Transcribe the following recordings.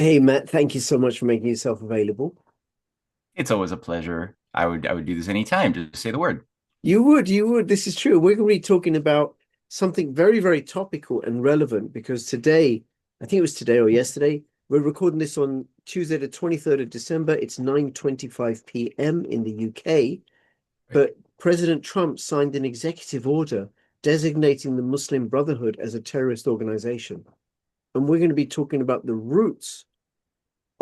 Hey Matt, thank you so much for making yourself available. It's always a pleasure. I would do this anytime. Just say the word. You would. This is true. We're going to be talking about something very, very topical and relevant because today, I think it was today or yesterday, we're recording this on Tuesday, the 23rd of December. It's 9:25 p.m. in the UK, but President Trump signed an executive order designating the Muslim Brotherhood as a terrorist organization. And we're going to be talking about the roots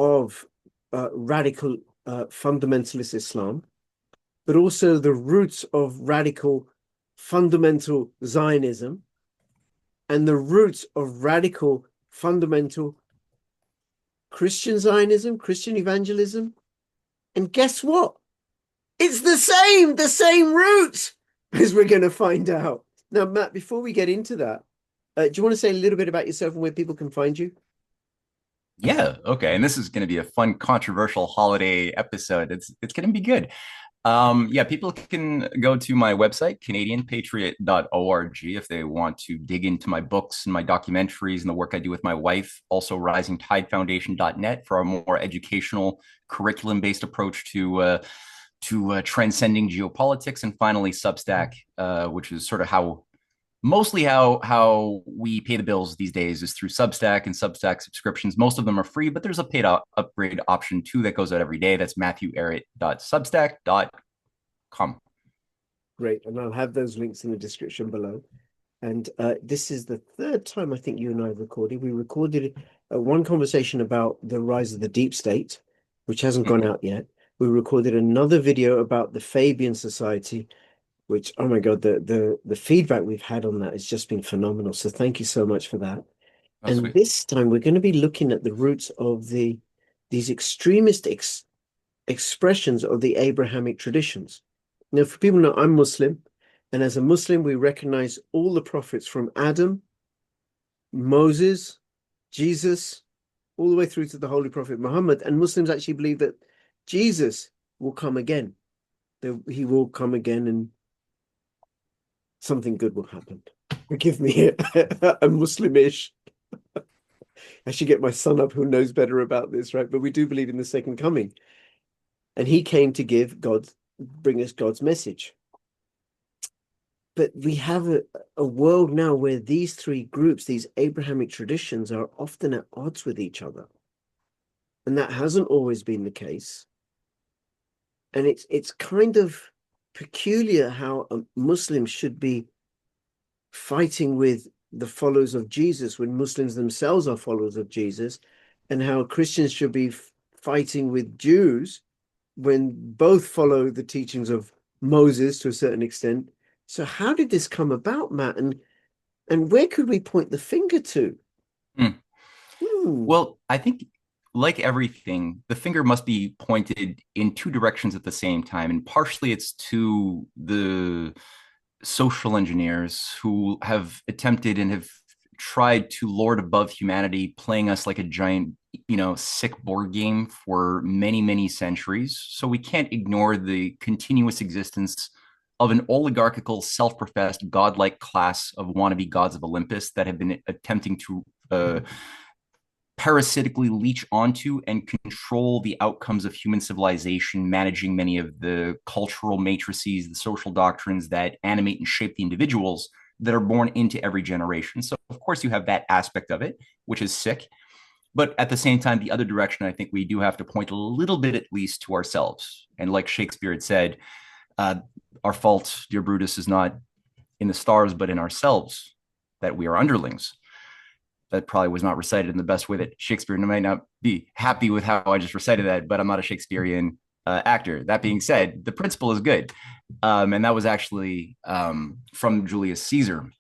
of radical fundamentalist Islam, but also the roots of radical fundamental Zionism and the roots of radical fundamental Christian Zionism, Christian evangelism. And guess what? It's the same roots, as we're going to find out. Now, Matt, before we get into that, do you want to say a little bit about yourself and where people can find you? Yeah, okay. And this is going to be a fun, controversial holiday episode. It's going to be good. Yeah, people can go to my website, canadianpatriot.org, if they want to dig into my books and my documentaries and the work I do with my wife. Also, risingtidefoundation.net for a more educational, curriculum-based approach to transcending geopolitics, and finally Substack, which is sort of how mostly how we pay the bills these days is through Substack and Substack subscriptions. Most of them are free, but there's a paid upgrade option too that goes out every day. That's matthewehret.substack.com. Great. And I'll have those links in the description below. And this is the third time I think you and I have recorded. We recorded one conversation about the rise of the deep state, which hasn't gone out yet. We recorded another video about the Fabian Society, which, oh my God, the feedback we've had on that has just been phenomenal. So thank you so much for that. Oh, And sweet. this time we're going to be looking at the roots of these extremist expressions of the Abrahamic traditions. Now, for people who know, I'm Muslim, and as a Muslim, we recognize all the prophets from Adam, Moses, Jesus, all the way through to the Holy Prophet Muhammad. And Muslims actually believe that Jesus will come again. That he will come again and something good will happen. Forgive me, I'm Muslimish. I should get my son up who knows better about this, right? But we do believe in the second coming. And he came to bring us God's message. But we have a world now where these three groups, these Abrahamic traditions, are often at odds with each other. And that hasn't always been the case. And it's kind of peculiar how a Muslim should be fighting with the followers of Jesus when Muslims themselves are followers of Jesus, and how Christians should be fighting with Jews when both follow the teachings of Moses to a certain extent. So how did this come about, Matt? And where could we point the finger to? Mm. Hmm. Well, I think like everything, the finger must be pointed in two directions at the same time. And partially it's to the social engineers who have attempted and have tried to lord above humanity, playing us like a giant, sick board game for many, many centuries. So we can't ignore the continuous existence of an oligarchical, self-professed, godlike class of wannabe gods of Olympus that have been attempting to parasitically leech onto and control the outcomes of human civilization, managing many of the cultural matrices, the social doctrines that animate and shape the individuals that are born into every generation. So, of course, you have that aspect of it, which is sick. But at the same time, the other direction, I think we do have to point a little bit at least to ourselves. And like Shakespeare had said, uh, our fault, dear Brutus, is not in the stars, but in ourselves, that we are underlings. That probably was not recited in the best way that Shakespeare might not be happy with how I just recited that, but I'm not a Shakespearean actor. That being said, the principle is good. And that was actually from Julius Caesar.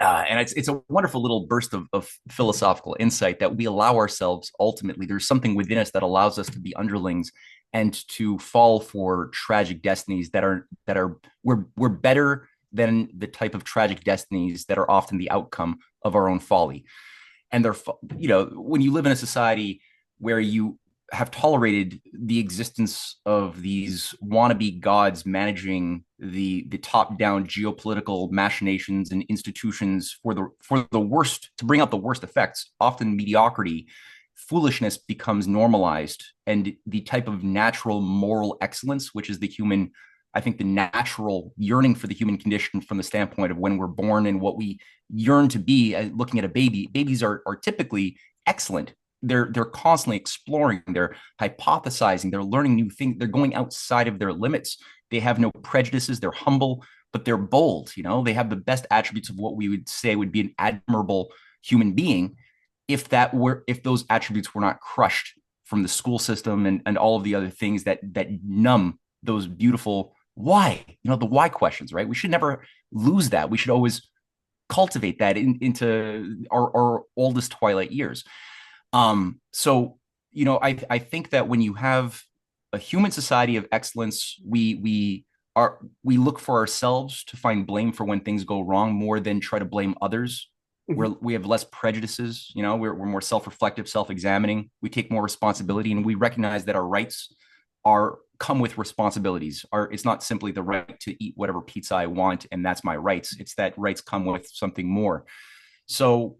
And it's a wonderful little burst of philosophical insight that we allow ourselves ultimately. There's something within us that allows us to be underlings and to fall for tragic destinies that are we're better than the type of tragic destinies that are often the outcome of our own folly. And they're, when you live in a society where you have tolerated the existence of these wannabe gods managing the top down geopolitical machinations and institutions for the worst, to bring out the worst effects, often mediocrity foolishness becomes normalized, and the type of natural moral excellence, which is the human, I think, the natural yearning for the human condition from the standpoint of when we're born and what we yearn to be. Looking at a baby, babies are typically excellent. They're constantly exploring, they're hypothesizing, they're learning new things, they're going outside of their limits. They have no prejudices, they're humble, but they're bold. They have the best attributes of what we would say would be an admirable human being, if those attributes were not crushed from the school system and all of the other things that numb those beautiful why, the why questions, right? We should never lose that. We should always cultivate that into our oldest twilight years. So I think that when you have a human society of excellence, we look for ourselves to find blame for when things go wrong more than try to blame others. We have less prejudices, we're more self-reflective, self-examining. We take more responsibility, and we recognize that our rights come with responsibilities. It's not simply the right to eat whatever pizza I want and that's my rights. It's that rights come with something more. So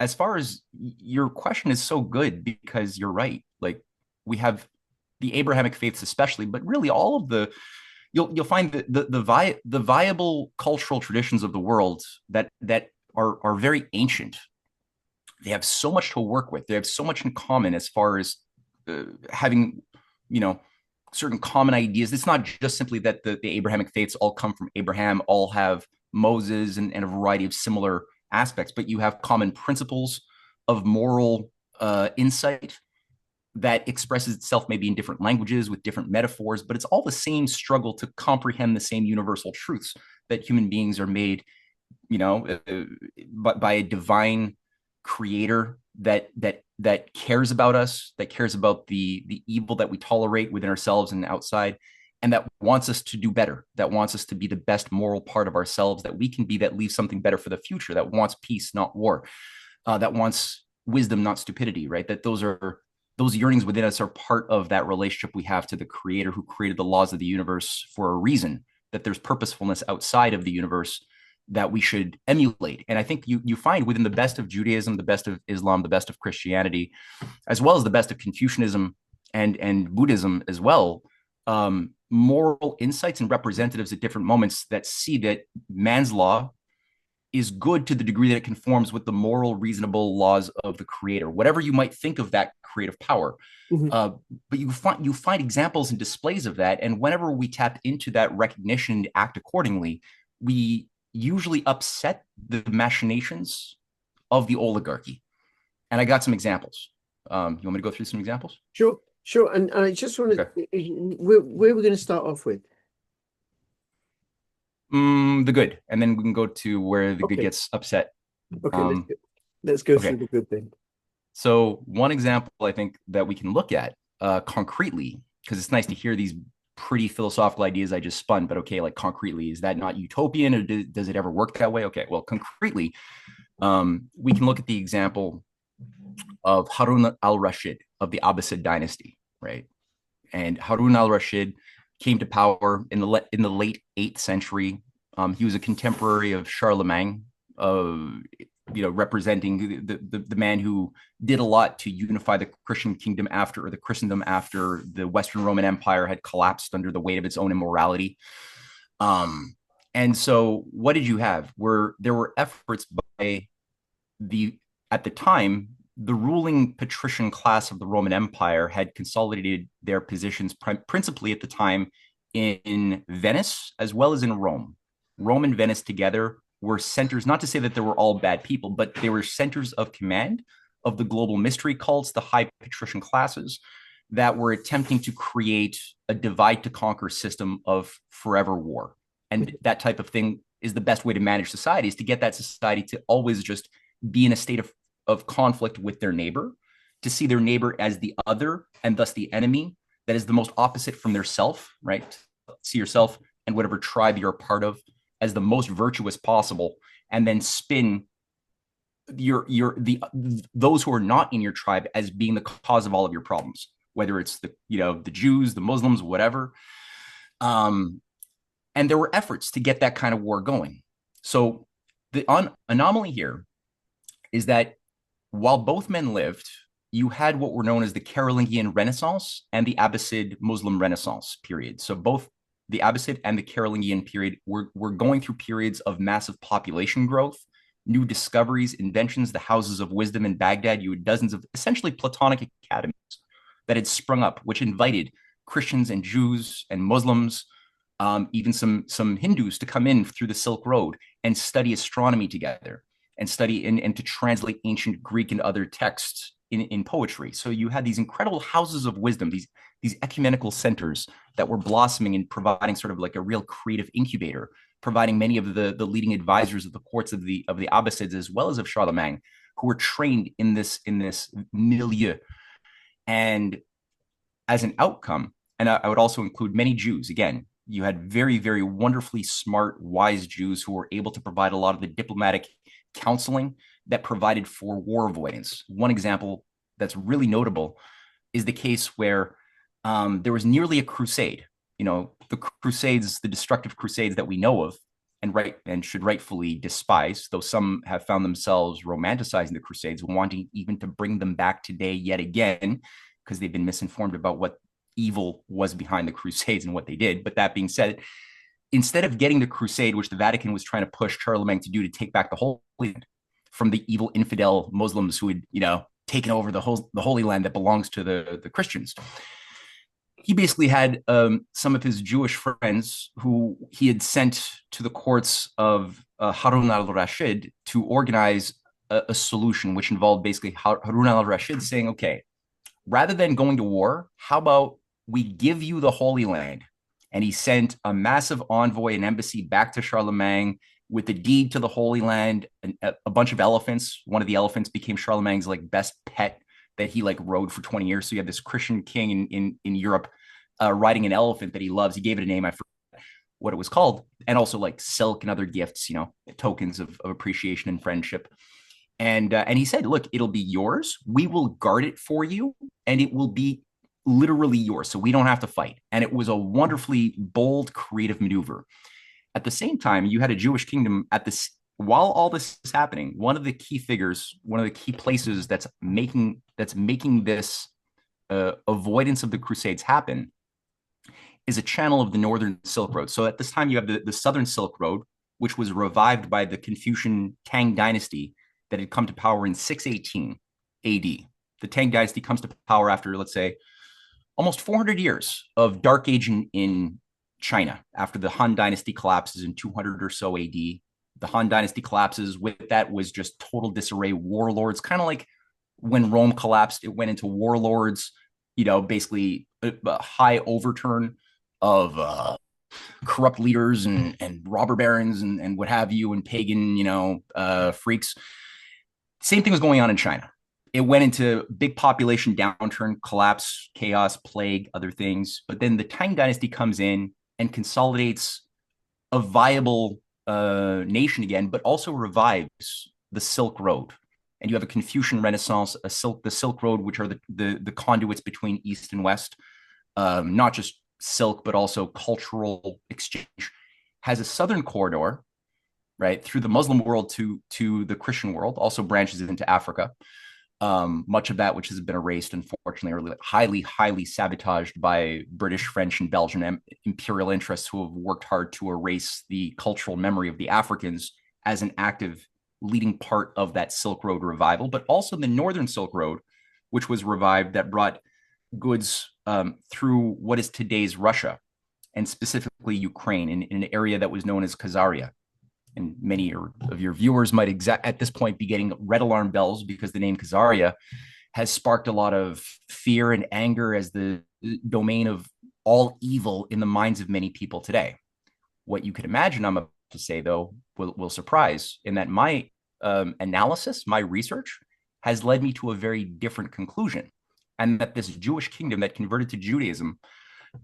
as far as your question is so good, because you're right. Like, we have the Abrahamic faiths especially, but really all of you'll find that the viable cultural traditions of the world that are very ancient. They have so much to work with. They have so much in common as far as having, certain common ideas. It's not just simply that the Abrahamic faiths all come from Abraham, all have Moses and a variety of similar aspects, but you have common principles of moral insight that expresses itself maybe in different languages with different metaphors, but it's all the same struggle to comprehend the same universal truths that human beings are made, by a divine creator that cares about us, that cares about the evil that we tolerate within ourselves and outside, and that wants us to do better, that wants us to be the best moral part of ourselves that we can be, that leaves something better for the future, that wants peace, not war, that wants wisdom, not stupidity, right? That those yearnings within us are part of that relationship we have to the creator who created the laws of the universe for a reason, that there's purposefulness outside of the universe that we should emulate. And I think you find within the best of Judaism, the best of Islam, the best of Christianity, as well as the best of Confucianism and Buddhism as well, moral insights and representatives at different moments that see that man's law is good to the degree that it conforms with the moral, reasonable laws of the creator, whatever you might think of that creative power. But you find examples and displays of that. And whenever we tap into that recognition and act accordingly, we usually upset the machinations of the oligarchy. And I got some examples. You want me to go through some examples? Sure. And I just want to, where we're going to start off with? The good. And then we can go to where the good gets upset. Okay, let's go through the good thing. So one example I think that we can look at concretely, because it's nice to hear these pretty philosophical ideas I just spun, but okay, like concretely, is that not utopian, or does it ever work that way? Okay, well, concretely, we can look at the example of Harun al-Rashid of the Abbasid dynasty, right? And Harun al-Rashid came to power in the late 8th century. He was a contemporary of Charlemagne, representing the man who did a lot to unify the Christian kingdom after, or the Christendom after, the Western Roman Empire had collapsed under the weight of its own immorality. And so what did you have? There were efforts by at the time, the ruling patrician class of the Roman Empire had consolidated their positions principally at the time in Venice as well as in Rome. Rome and Venice together were centers, not to say that they were all bad people, but they were centers of command of the global mystery cults, the high patrician classes that were attempting to create a divide to conquer system of forever war. And that type of thing is the best way to manage society, is to get that society to always just be in a state of conflict with their neighbor, to see their neighbor as the other and thus the enemy that is the most opposite from their self, right? See yourself and whatever tribe you're a part of as the most virtuous possible, and then spin those who are not in your tribe as being the cause of all of your problems, whether it's the Jews, the Muslims, whatever. And there were efforts to get that kind of war going. So the anomaly here is that while both men lived, you had what were known as the Carolingian Renaissance and the Abbasid Muslim Renaissance period. So both the Abbasid and the Carolingian period were going through periods of massive population growth, new discoveries, inventions, the houses of wisdom in Baghdad. You had dozens of essentially Platonic academies that had sprung up, which invited Christians and Jews and Muslims, even some Hindus to come in through the Silk Road and study astronomy together and study and to translate ancient Greek and other texts in poetry. So you had these incredible houses of wisdom, these ecumenical centers that were blossoming and providing sort of like a real creative incubator, providing many of the leading advisors of the courts of the Abbasids as well as of Charlemagne, who were trained in this milieu. And as an outcome, and I would also include many Jews. Again, you had very, very wonderfully smart, wise Jews who were able to provide a lot of the diplomatic counseling that provided for war avoidance. One example that's really notable is the case where there was nearly a crusade. You know, the crusades, the destructive crusades that we know of and should rightfully despise, though some have found themselves romanticizing the crusades, wanting even to bring them back today yet again, because they've been misinformed about what evil was behind the crusades and what they did. But that being said, instead of getting the crusade, which the Vatican was trying to push Charlemagne to do to take back the Holy Land from the evil infidel Muslims who had, taken over the Holy Land that belongs to the Christians, he basically had some of his Jewish friends who he had sent to the courts of Harun al-Rashid to organize a solution, which involved basically Harun al-Rashid saying, okay, rather than going to war, how about we give you the Holy Land? And he sent a massive envoy and embassy back to Charlemagne with the deed to the Holy Land, a bunch of elephants. One of the elephants became Charlemagne's best pet that he rode for 20 years. So you have this Christian king in Europe riding an elephant that he loves. He gave it a name. I forget what it was called. And also silk and other gifts, tokens of appreciation and friendship. And he said, look, it'll be yours. We will guard it for you. And it will be literally yours. So we don't have to fight. And it was a wonderfully bold, creative maneuver. At the same time, you had a Jewish kingdom while all this is happening. One of the key figures, one of the key places that's making this avoidance of the Crusades happen is a channel of the Northern Silk Road. So at this time, you have the Southern Silk Road, which was revived by the Confucian Tang dynasty that had come to power in 618 AD. The Tang dynasty comes to power after, let's say, almost 400 years of dark age in China. After the Han dynasty collapses in 200 or so AD, the Han dynasty collapses. With that was just total disarray, warlords, kind of like when Rome collapsed, it went into warlords, basically a high overturn of corrupt leaders and robber barons and what have you, and pagan, freaks. Same thing was going on in China. It went into big population downturn, collapse, chaos, plague, other things. But then the Tang dynasty comes in and consolidates a viable nation again, but also revives the Silk Road. And you have a Confucian Renaissance, the Silk Road, which are the conduits between East and West, not just silk, but also cultural exchange, has a southern corridor, right, through the Muslim world to the Christian world, also branches into Africa. Much of that which has been erased, unfortunately, or highly sabotaged by British, French, and Belgian imperial interests who have worked hard to erase the cultural memory of the Africans as an active leading part of that Silk Road revival, but also the Northern Silk Road, which was revived, that brought goods through what is today's Russia, and specifically Ukraine, in an area that was known as Khazaria. And many of your viewers might at this point be getting red alarm bells because the name Khazaria has sparked a lot of fear and anger as the domain of all evil in the minds of many people today. What you can imagine I'm about to say, though, will surprise, in that my analysis, my research, has led me to a very different conclusion. And that this Jewish kingdom that converted to Judaism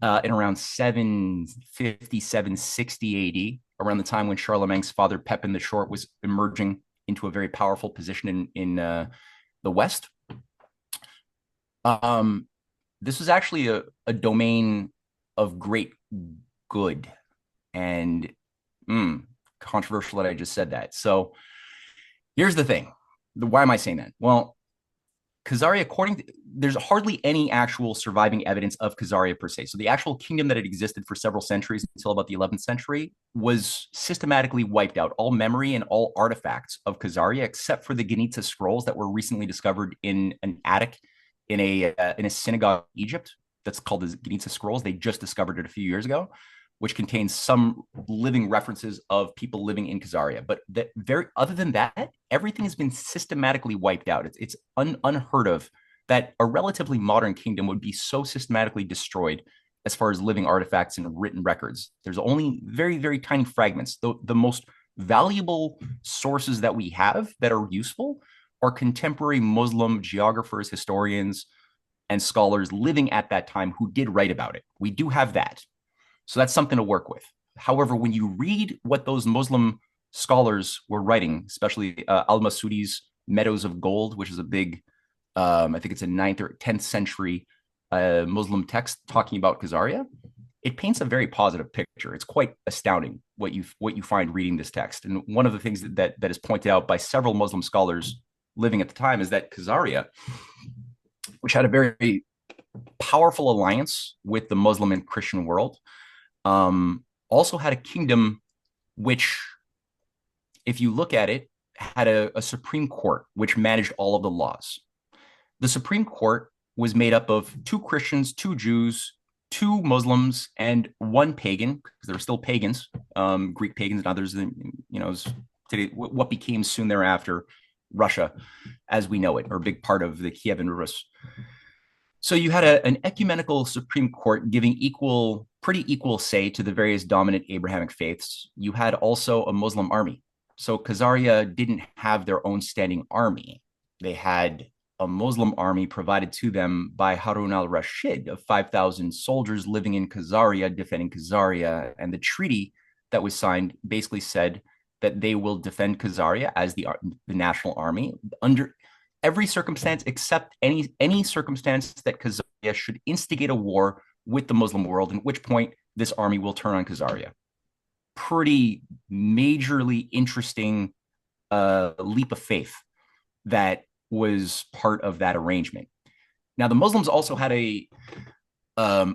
in around 750, 760 AD, around the time when Charlemagne's father, Pepin the Short, was emerging into a very powerful position in the West. This was actually a domain of great good. And controversial that I just said that. So here's the thing. Why am I saying that? Well, Khazaria, there's hardly any actual surviving evidence of Khazaria per se. So the actual kingdom that had existed for several centuries until about the 11th century was systematically wiped out. All memory and all artifacts of Khazaria, except for the Geniza scrolls that were recently discovered in an attic in a synagogue in Egypt. That's called the Geniza scrolls. They just discovered it a few years ago, which contains some living references of people living in Khazaria. But other than that, everything has been systematically wiped out. It's unheard of that a relatively modern kingdom would be so systematically destroyed as far as living artifacts and written records. There's only very, very tiny fragments. The most valuable sources that we have that are useful are contemporary Muslim geographers, historians, and scholars living at that time who did write about it. We do have that. So that's something to work with. However, when you read what those Muslim scholars were writing, especially al-Masudi's Meadows of Gold, which is a big, I think it's a 9th or 10th century Muslim text talking about Khazaria, it paints a very positive picture. It's quite astounding what you find reading this text. And one of the things that is pointed out by several Muslim scholars living at the time is that Khazaria, which had a very powerful alliance with the Muslim and Christian world, also had a kingdom which, if you look at it, had a Supreme Court which managed all of the laws. The Supreme Court was made up of 2 Christians, 2 Jews, 2 Muslims, and 1 pagan, because there were still pagans, Greek pagans and others, today, what became soon thereafter Russia as we know it, or a big part of the Kievan Rus. So you had an ecumenical Supreme Court giving pretty equal say to the various dominant Abrahamic faiths. You had also a Muslim army. So Khazaria didn't have their own standing army. They had a Muslim army provided to them by Harun al-Rashid of 5,000 soldiers living in Khazaria, defending Khazaria. And the treaty that was signed basically said that they will defend Khazaria as the national army under every circumstance except any circumstance that Khazaria should instigate a war with the Muslim world, at which point this army will turn on Khazaria. Pretty majorly interesting leap of faith that was part of that arrangement. Now, the Muslims also had a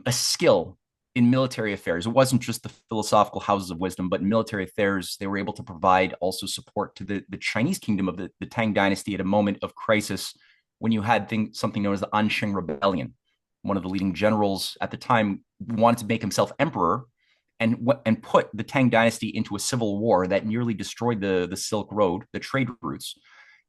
skill in military affairs. It wasn't just the philosophical houses of wisdom, but in military affairs, they were able to provide also support to the Chinese kingdom of the Tang dynasty at a moment of crisis when you had something known as the Anshing Rebellion. One of the leading generals at the time wanted to make himself emperor and put the Tang dynasty into a civil war that nearly destroyed the Silk Road, the trade routes.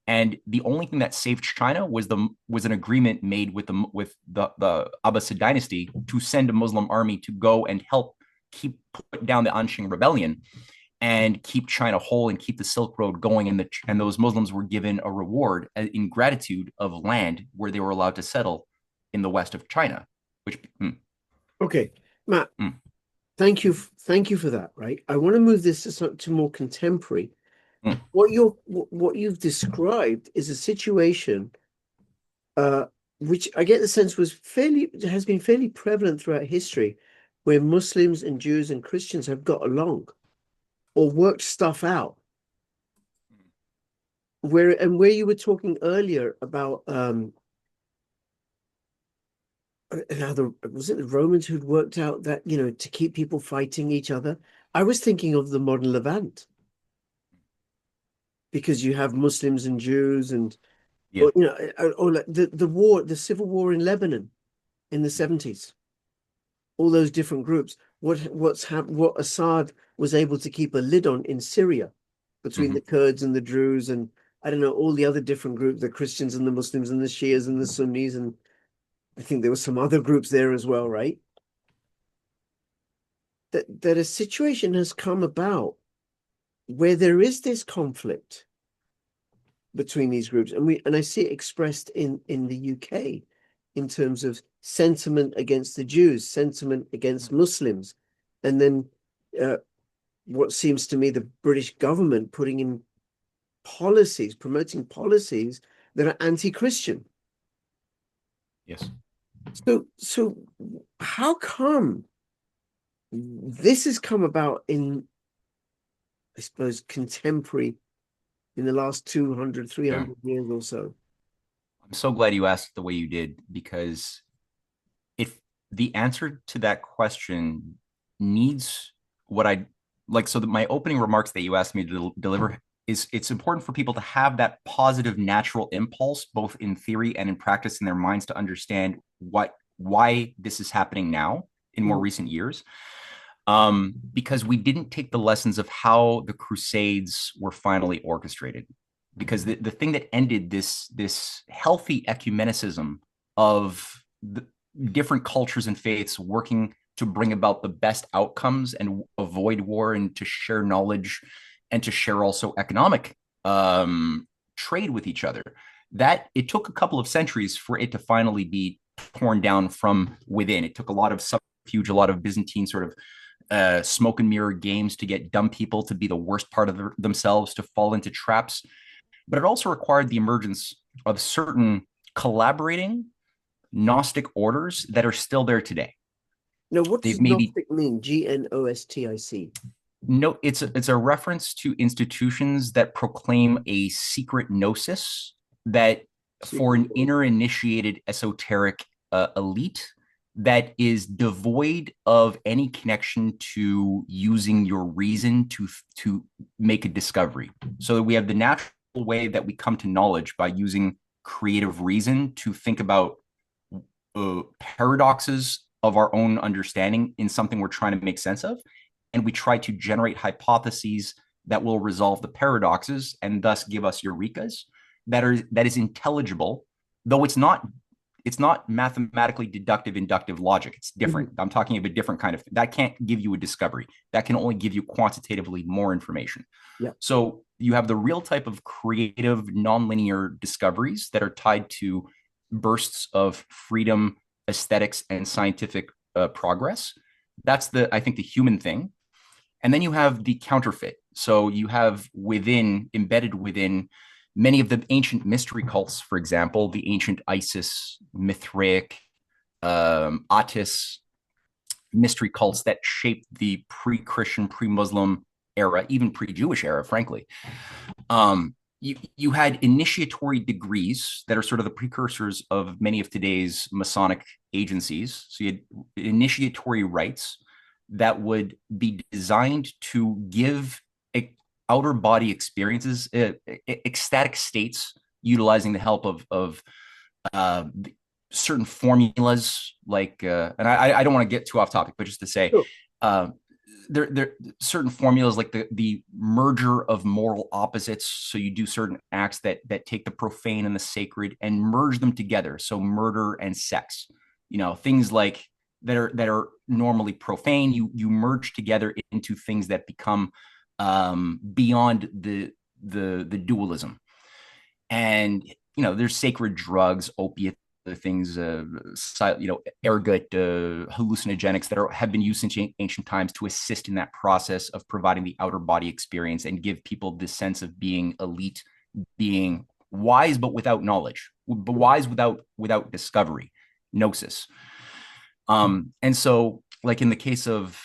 And the only thing that saved China was an agreement made with the Abbasid dynasty to send a Muslim army to go and help put down the Anshing rebellion and keep China whole and keep the Silk Road going. And those Muslims were given a reward in gratitude of land where they were allowed to settle in the west of China. Okay, Matt, thank you for that. Right, I want to move this to more contemporary. What you've described is a situation which I get the sense has been fairly prevalent throughout history, where Muslims and Jews and Christians have got along or worked stuff out. Where you were talking earlier about was it the Romans who'd worked out that, to keep people fighting each other? I was thinking of the modern Levant, because you have Muslims and Jews and, or like the civil war in Lebanon in the 70s, all those different groups. What Assad was able to keep a lid on in Syria between the Kurds and the Druze and I don't know, all the other different groups, the Christians and the Muslims and the Shias and the Sunnis, and I think there were some other groups there as well, right? That a situation has come about where there is this conflict between these groups, and I see it expressed in the UK in terms of sentiment against the Jews, sentiment against Muslims, and then what seems to me the British government putting in promoting policies that are anti-Christian. Yes. So how come this has come about in, I suppose, contemporary, in the last 200, 300 years or so? I'm so glad you asked the way you did, because if the answer to that question needs what I like, so that my opening remarks that you asked me to deliver is, it's important for people to have that positive natural impulse, both in theory and in practice in their minds, to understand why this is happening now in more Mhm. recent years. Because we didn't take the lessons of how the Crusades were finally orchestrated. Because the thing that ended this healthy ecumenicism of the different cultures and faiths working to bring about the best outcomes and avoid war, and to share knowledge, and to share also economic trade with each other, that it took a couple of centuries for it to finally be torn down from within. It took a lot of subterfuge, a lot of Byzantine sort of smoke and mirror games to get dumb people to be the worst part of themselves, to fall into traps. But it also required the emergence of certain collaborating Gnostic orders that are still there today. Now, what They've does maybe Gnostic mean? Gnostic. no, it's a reference to institutions that proclaim a secret gnosis, that for Secret. an inner initiated esoteric elite that is devoid of any connection to using your reason to make a discovery. So that we have the natural way that we come to knowledge by using creative reason to think about paradoxes of our own understanding in something we're trying to make sense of, and we try to generate hypotheses that will resolve the paradoxes and thus give us eurekas that is intelligible, though it's not mathematically deductive inductive logic. It's different. Mhm. I'm talking of a different kind of thing. That can't give you a discovery. That can only give you quantitatively more information. Yeah. So you have the real type of creative nonlinear discoveries that are tied to bursts of freedom, aesthetics, and scientific progress. That's the, I think, the human thing. And then you have the counterfeit. So you have embedded within many of the ancient mystery cults, for example, the ancient Isis, Mithraic, Atis mystery cults that shaped the pre-Christian, pre-Muslim era, even pre-Jewish era, frankly. You had initiatory degrees that are sort of the precursors of many of today's Masonic agencies. So you had initiatory rites that would be designed to give outer body experiences, ecstatic states, utilizing the help of uh, certain formulas, like, and I don't want to get too off topic, but just to say, Sure. uh, there certain formulas like the merger of moral opposites. So you do certain acts that take the profane and the sacred and merge them together. So murder and sex, things like that are normally profane, you merge together into things that become beyond the dualism. And there's sacred drugs, opiates, things, ergot, hallucinogenics that have been used since ancient times to assist in that process of providing the outer body experience and give people this sense of being elite, being wise but without knowledge, but wise without discovery, gnosis. And so, like in the case of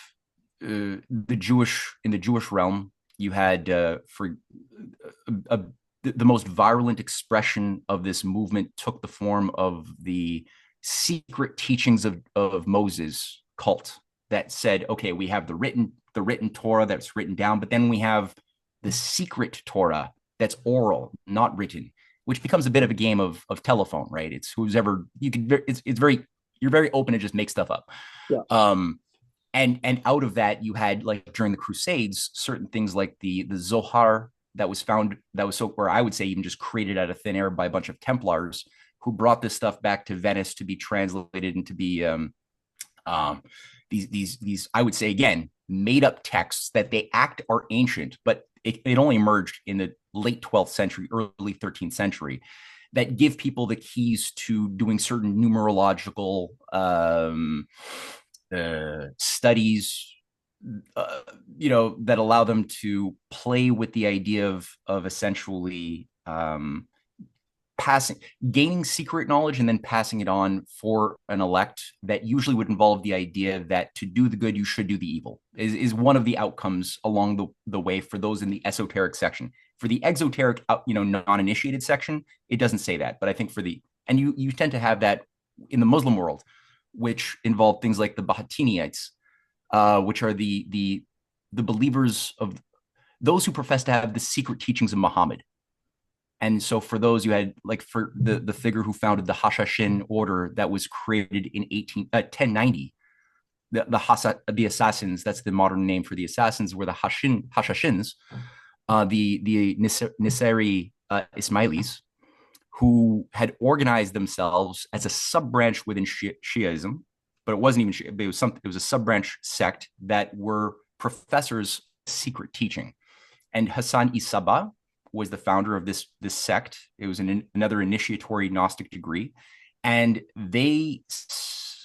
the Jewish realm, you had for a the most virulent expression of this movement took the form of the secret teachings of Moses cult that said, okay, we have the written Torah that's written down, but then we have the secret Torah that's oral, not written, which becomes a bit of a game of telephone, right? It's who's ever you can. It's very you're very open to just make stuff up. Yeah. Um, and out of that, you had, like, during the Crusades, certain things like the Zohar that was found, that was, so where I would say even just created out of thin air by a bunch of Templars who brought this stuff back to Venice to be translated and to be um, these I would say, again, made up texts that they act are ancient, but it only emerged in the late 12th century, early 13th century, that give people the keys to doing certain numerological studies, that allow them to play with the idea of essentially passing gaining secret knowledge and then passing it on for an elect, that usually would involve the idea that to do the good you should do the evil, is one of the outcomes along the way for those in the esoteric section. For the exoteric, non-initiated section, it doesn't say that, but I think for the And you tend to have that in the Muslim world, which involve things like the Bahatinites, which are the believers of those who profess to have the secret teachings of Muhammad. And so for those, you had like for the figure who founded the Hashashin order that was created in 1090. The assassins, that's the modern name for the assassins, were the Hashashins, the Nisari Ismailis, who had organized themselves as a sub branch within Shiaism, but it wasn't even Shia, it was a sub branch sect that were professors of secret teaching. And Hassan Isaba was the founder of this sect. It was another initiatory Gnostic degree, and they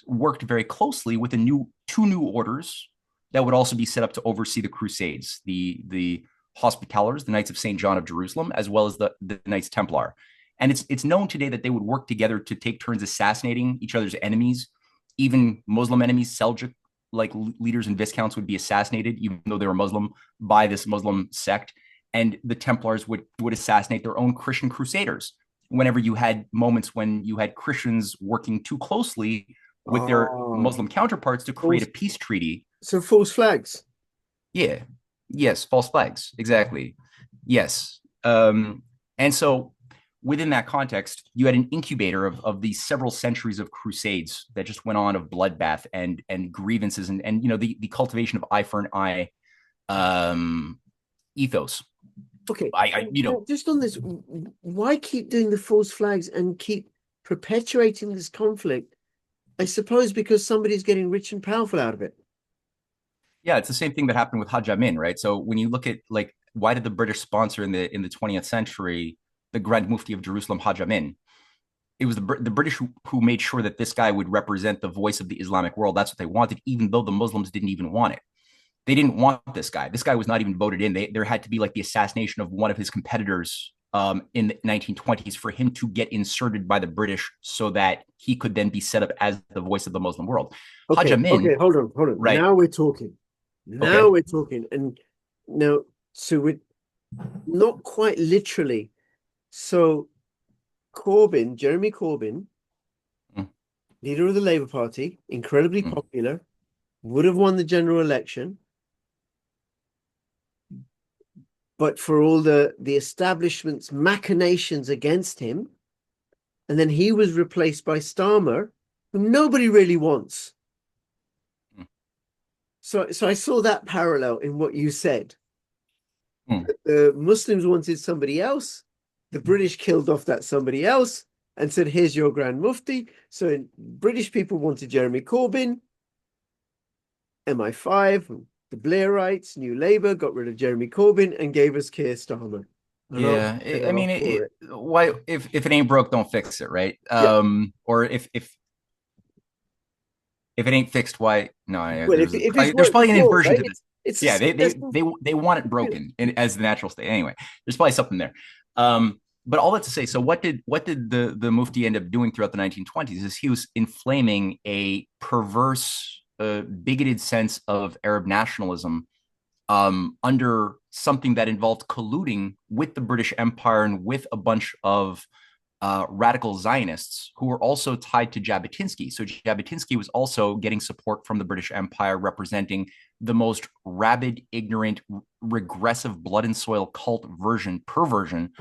worked very closely with two new orders that would also be set up to oversee the Crusades: the Hospitallers, the Knights of Saint John of Jerusalem, as well as the Knights Templar. And it's known today that they would work together to take turns assassinating each other's enemies. Even Muslim enemies, Seljuk like leaders and viscounts would be assassinated, even though they were Muslim, by this Muslim sect. And the Templars would assassinate their own Christian crusaders whenever you had moments when you had Christians working too closely with their Muslim counterparts to create a peace treaty. So false flags. Yeah. Yes. False flags. Exactly. Yes. And so within that context, you had an incubator of these several centuries of crusades that just went on, of bloodbath and grievances and you know the cultivation of eye for an eye ethos. Okay, you know, just on this, why keep doing the false flags and keep perpetuating this conflict? I suppose because somebody's getting rich and powerful out of it. Yeah, it's the same thing that happened with Hajj Amin, right? So when you look at like why did the British sponsor in the 20th century the Grand Mufti of Jerusalem, Hajj Amin? It was the British who made sure that this guy would represent the voice of the Islamic world. That's what they wanted, even though the Muslims didn't even want it. They didn't want this guy. This guy was not even voted in. There had to be like the assassination of one of his competitors in the 1920s for him to get inserted by the British so that he could then be set up as the voice of the Muslim world. Okay, Hajj Amin, hold on. right? Now we're talking. Okay. And now, so we're not quite literally. So Jeremy Corbyn, leader of the Labour Party, incredibly popular, would have won the general election. But for all the establishment's machinations against him, and then he was replaced by Starmer, who nobody really wants. So I saw that parallel in what you said. The Muslims wanted somebody else. The British killed off that somebody else and said, here's your Grand Mufti. So British people wanted Jeremy Corbyn, MI5, the Blairites, New Labour, got rid of Jeremy Corbyn and gave us Keir Starmer. Yeah, I mean, why if it ain't broke, don't fix it, right? Or if it ain't fixed, why? No, well, there's probably an inversion right? to this. Yeah, they want it broken as the natural state. Anyway, there's probably something there. But all that to say, so what did the Mufti end up doing throughout the 1920s? Is he was inflaming a perverse, bigoted sense of Arab nationalism under something that involved colluding with the British Empire and with a bunch of radical Zionists who were also tied to Jabotinsky. So Jabotinsky was also getting support from the British Empire, representing the most rabid, ignorant, regressive blood and soil cult perversion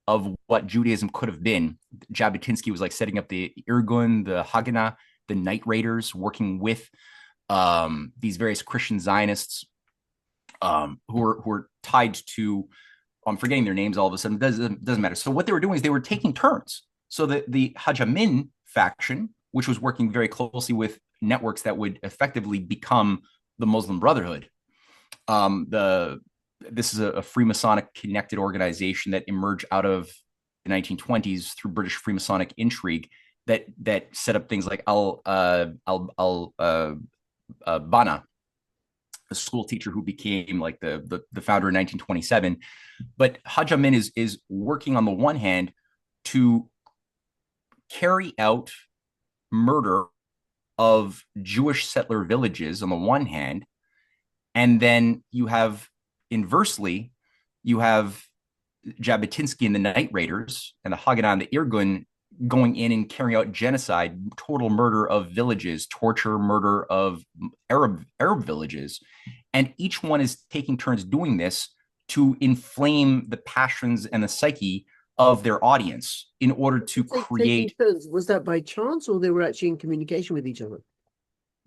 of what Judaism could have been. Jabotinsky was like setting up the Irgun, the Haganah, the Night Raiders, working with these various Christian Zionists who were tied to, I'm forgetting their names all of a sudden. Doesn't matter. So what they were doing is they were taking turns. So the Hajj Amin faction, which was working very closely with networks that would effectively become the Muslim Brotherhood. This is a Freemasonic connected organization that emerged out of the 1920s through British Freemasonic intrigue that set up things like Bana, a school teacher who became like the founder in 1927. But Hajj Amin is working on the one hand to carry out murder of Jewish settler villages on the one hand, and then you have inversely, you have Jabotinsky and the Night Raiders and the Haganah and the Irgun going in and carrying out genocide, total murder of villages, torture, murder of Arab villages, and each one is taking turns doing this to inflame the passions and the psyche of their audience in order to Taking create. turns, was that by chance or they were actually in communication with each other?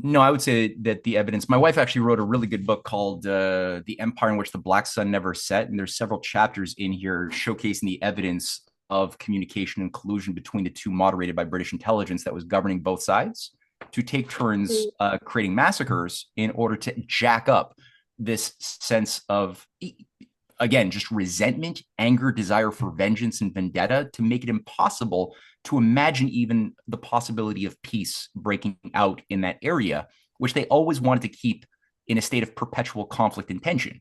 No, I would say that the evidence. My wife actually wrote a really good book called "The Empire in Which the Black Sun Never Set," and there's several chapters in here showcasing the evidence of communication and collusion between the two, moderated by British intelligence, that was governing both sides to take turns creating massacres in order to jack up this sense of, again, just resentment, anger, desire for vengeance and vendetta, to make it impossible to imagine even the possibility of peace breaking out in that area, which they always wanted to keep in a state of perpetual conflict and tension.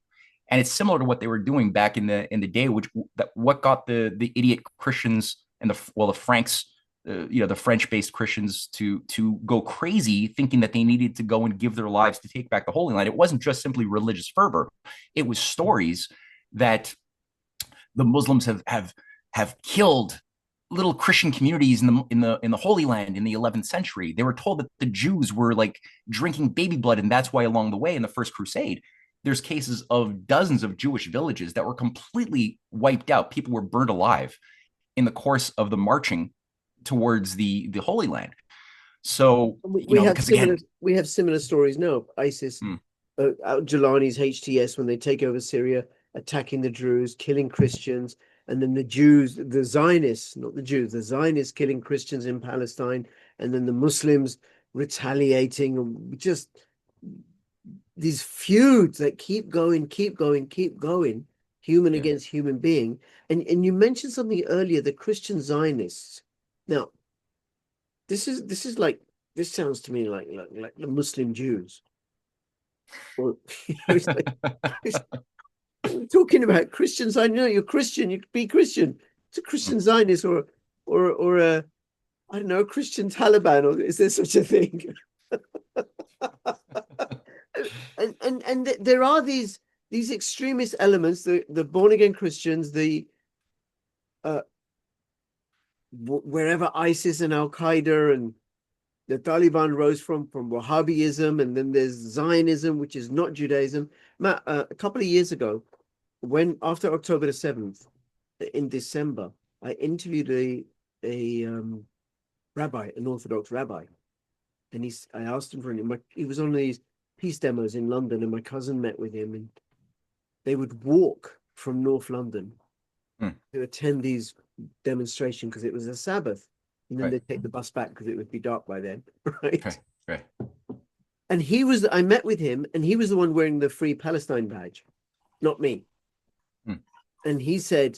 And it's similar to what they were doing back in the day, which what got the idiot Christians and the Franks, the French-based Christians to go crazy, thinking that they needed to go and give their lives to take back the Holy Land. It wasn't just simply religious fervor; it was stories that the Muslims have killed little Christian communities in the Holy Land in the 11th century. They were told that the Jews were like drinking baby blood, and that's why along the way in the First Crusade, there's cases of dozens of Jewish villages that were completely wiped out. People were burned alive in the course of the marching towards the Holy Land. So we have similar stories now. ISIS, Jilani's HTS, when they take over Syria, attacking the Druze, killing Christians, and then the Jews, the Zionists, not the Jews, the Zionists killing Christians in Palestine, and then the Muslims retaliating, and just these feuds that keep going, human against human being. And you mentioned something earlier, the Christian Zionists. Now, this sounds to me like the Muslim Jews. Or, talking about Christians, I know you're Christian, you could be Christian. It's a Christian Zionist or a, I don't know, a Christian Taliban, or is there such a thing? and there are these extremist elements, the born again Christians, the wherever ISIS and Al Qaeda and the Taliban rose from Wahhabism, and then there's Zionism, which is not Judaism. Matt, a couple of years ago, when after October the 7th, in December, I interviewed a rabbi, an Orthodox rabbi, and I asked him for he was on these peace demos in London, and my cousin met with him, and they would walk from North London to attend these demonstrations because it was a Sabbath, and then they'd take the bus back because it would be dark by then, right? Right. And I met with him, and he was the one wearing the Free Palestine badge, not me. And he said,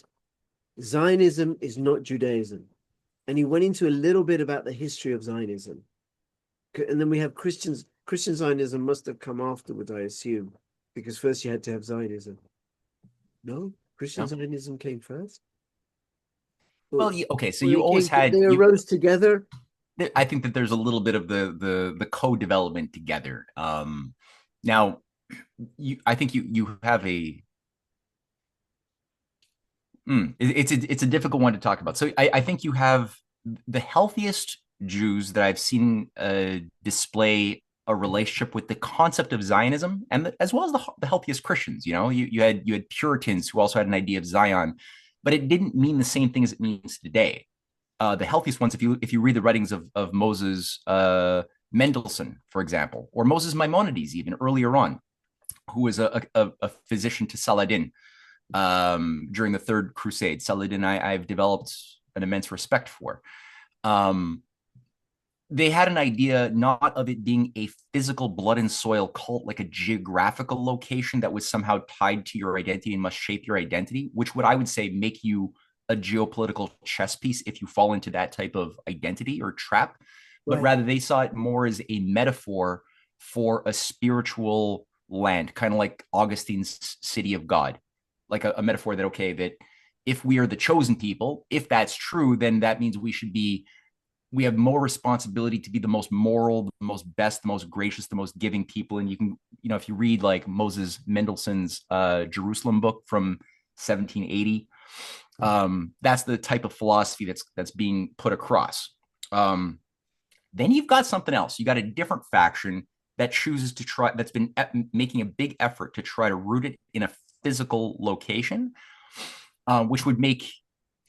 Zionism is not Judaism. And he went into a little bit about the history of Zionism. And then we have Christian Zionism must have come afterwards, I assume, because first you had to have Zionism. No? Christian Zionism came first? Well, okay, so you always had... They arose together? I think that there's a little bit of the co-development together. Now, I think you have a... It's a difficult one to talk about. So I think you have the healthiest Jews that I've seen display a relationship with the concept of Zionism, and as well as the healthiest Christians. You had Puritans who also had an idea of Zion, but it didn't mean the same thing as it means today. The healthiest ones, if you read the writings of Moses Mendelssohn, for example, or Moses Maimonides, even earlier on, who was a physician to Saladin during the Third Crusade. Saladin, I've developed an immense respect for. They had an idea not of it being a physical blood and soil cult, like a geographical location that was somehow tied to your identity and must shape your identity, which would, I would say, make you a geopolitical chess piece if you fall into that type of identity or trap. But rather they saw it more as a metaphor for a spiritual land, kind of like Augustine's city of God, like a metaphor that, okay, that if we are the chosen people, if that's true, then that means we have more responsibility to be the most moral, the most best, the most gracious, the most giving people. And you can, if you read like Moses Mendelssohn's Jerusalem book from 1780, That's the type of philosophy that's being put across. Then you've got something else. You got a different faction that chooses to try, that's been making a big effort to try to root it in a physical location, which would make,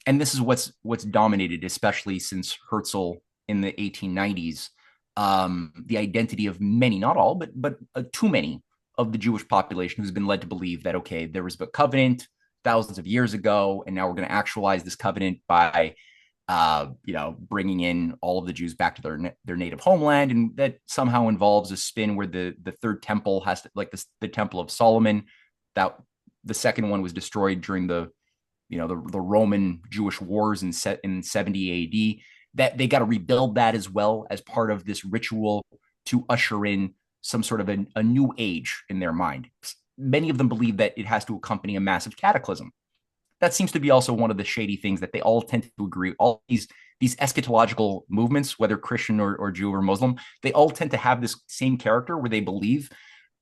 and this is what's dominated, especially since Herzl in the 1890s, the identity of many, not all, but too many of the Jewish population who's been led to believe that, okay, there was a covenant thousands of years ago, and now we're going to actualize this covenant by bringing in all of the Jews back to their native homeland, and that somehow involves a spin where the third temple has to, like the Temple of Solomon, that the second one was destroyed during the Roman Jewish wars in 70 A.D. That they got to rebuild that as well as part of this ritual to usher in some sort of a new age in their mind. Many of them believe that it has to accompany a massive cataclysm. That seems to be also one of the shady things that they all tend to agree. All these eschatological movements, whether Christian or Jew or Muslim, they all tend to have this same character where they believe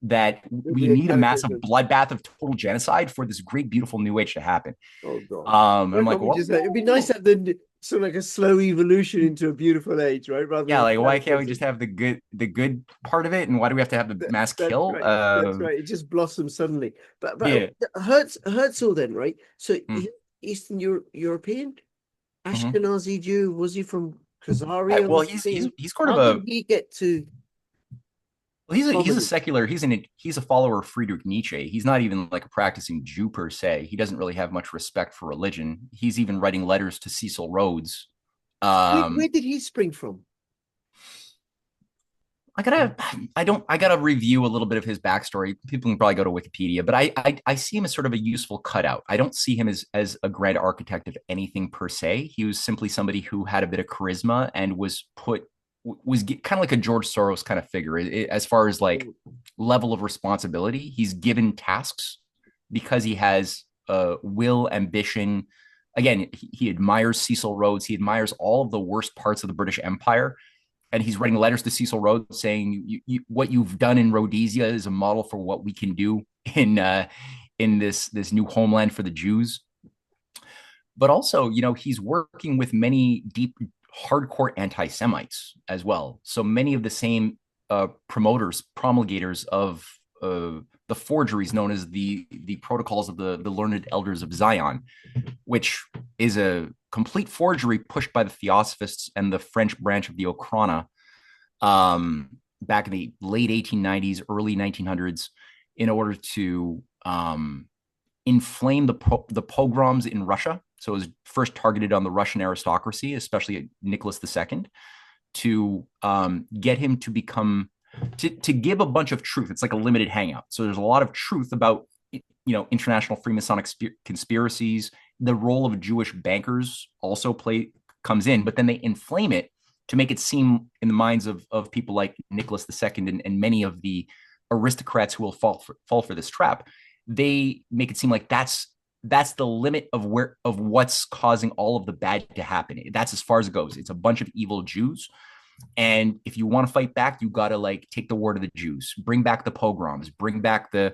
that we need a massive bloodbath of total genocide for this great, beautiful new age to happen. Oh God! I'm like, well, it'd be nice to have the sort of like a slow evolution into a beautiful age, right? Rather yeah, than like why can't we just have the good part of it, and why do we have to have the mass kill? Right. That's right. It just blossoms suddenly. But yeah, Herzl then, right? So mm. Eastern European, Mm-hmm. Ashkenazi Jew. Was he from Khazaria or Well, something? he's sort of How a did he get to well, he's a prominence? secular. He's a follower of Friedrich Nietzsche. He's not even like a practicing Jew per se. He doesn't really have much respect for religion. He's even writing letters to Cecil Rhodes. Where did he spring from? I gotta review a little bit of his backstory. People can probably go to Wikipedia, but I see him as sort of a useful cutout. I don't see him as a grand architect of anything per se. He was simply somebody who had a bit of charisma and was kind of like a George Soros kind of figure as far as like level of responsibility. He's given tasks because he has will, ambition. Again, he admires Cecil Rhodes. He admires all of the worst parts of the British Empire, and he's writing letters to Cecil Rhodes saying what you've done in Rhodesia is a model for what we can do in this new homeland for the Jews. But also, he's working with many deep, hardcore anti-Semites as well. So many of the same promulgators of the forgeries known as the protocols of the learned elders of Zion, which is a complete forgery pushed by the Theosophists and the French branch of the Okhrana back in the late 1890s, early 1900s, in order to inflame the pogroms in Russia. So it was first targeted on the Russian aristocracy, especially Nicholas II, to get him to become to give a bunch of truth. It's like a limited hangout. So there's a lot of truth about international Freemasonic conspiracies. The role of Jewish bankers also comes in, but then they inflame it to make it seem in the minds of people like Nicholas II and many of the aristocrats who will fall for this trap. They make it seem like that's the limit of what's causing all of the bad to happen. That's as far as it goes. It's a bunch of evil Jews. And if you want to fight back, you got to like take the word of the Jews, bring back the pogroms, bring back the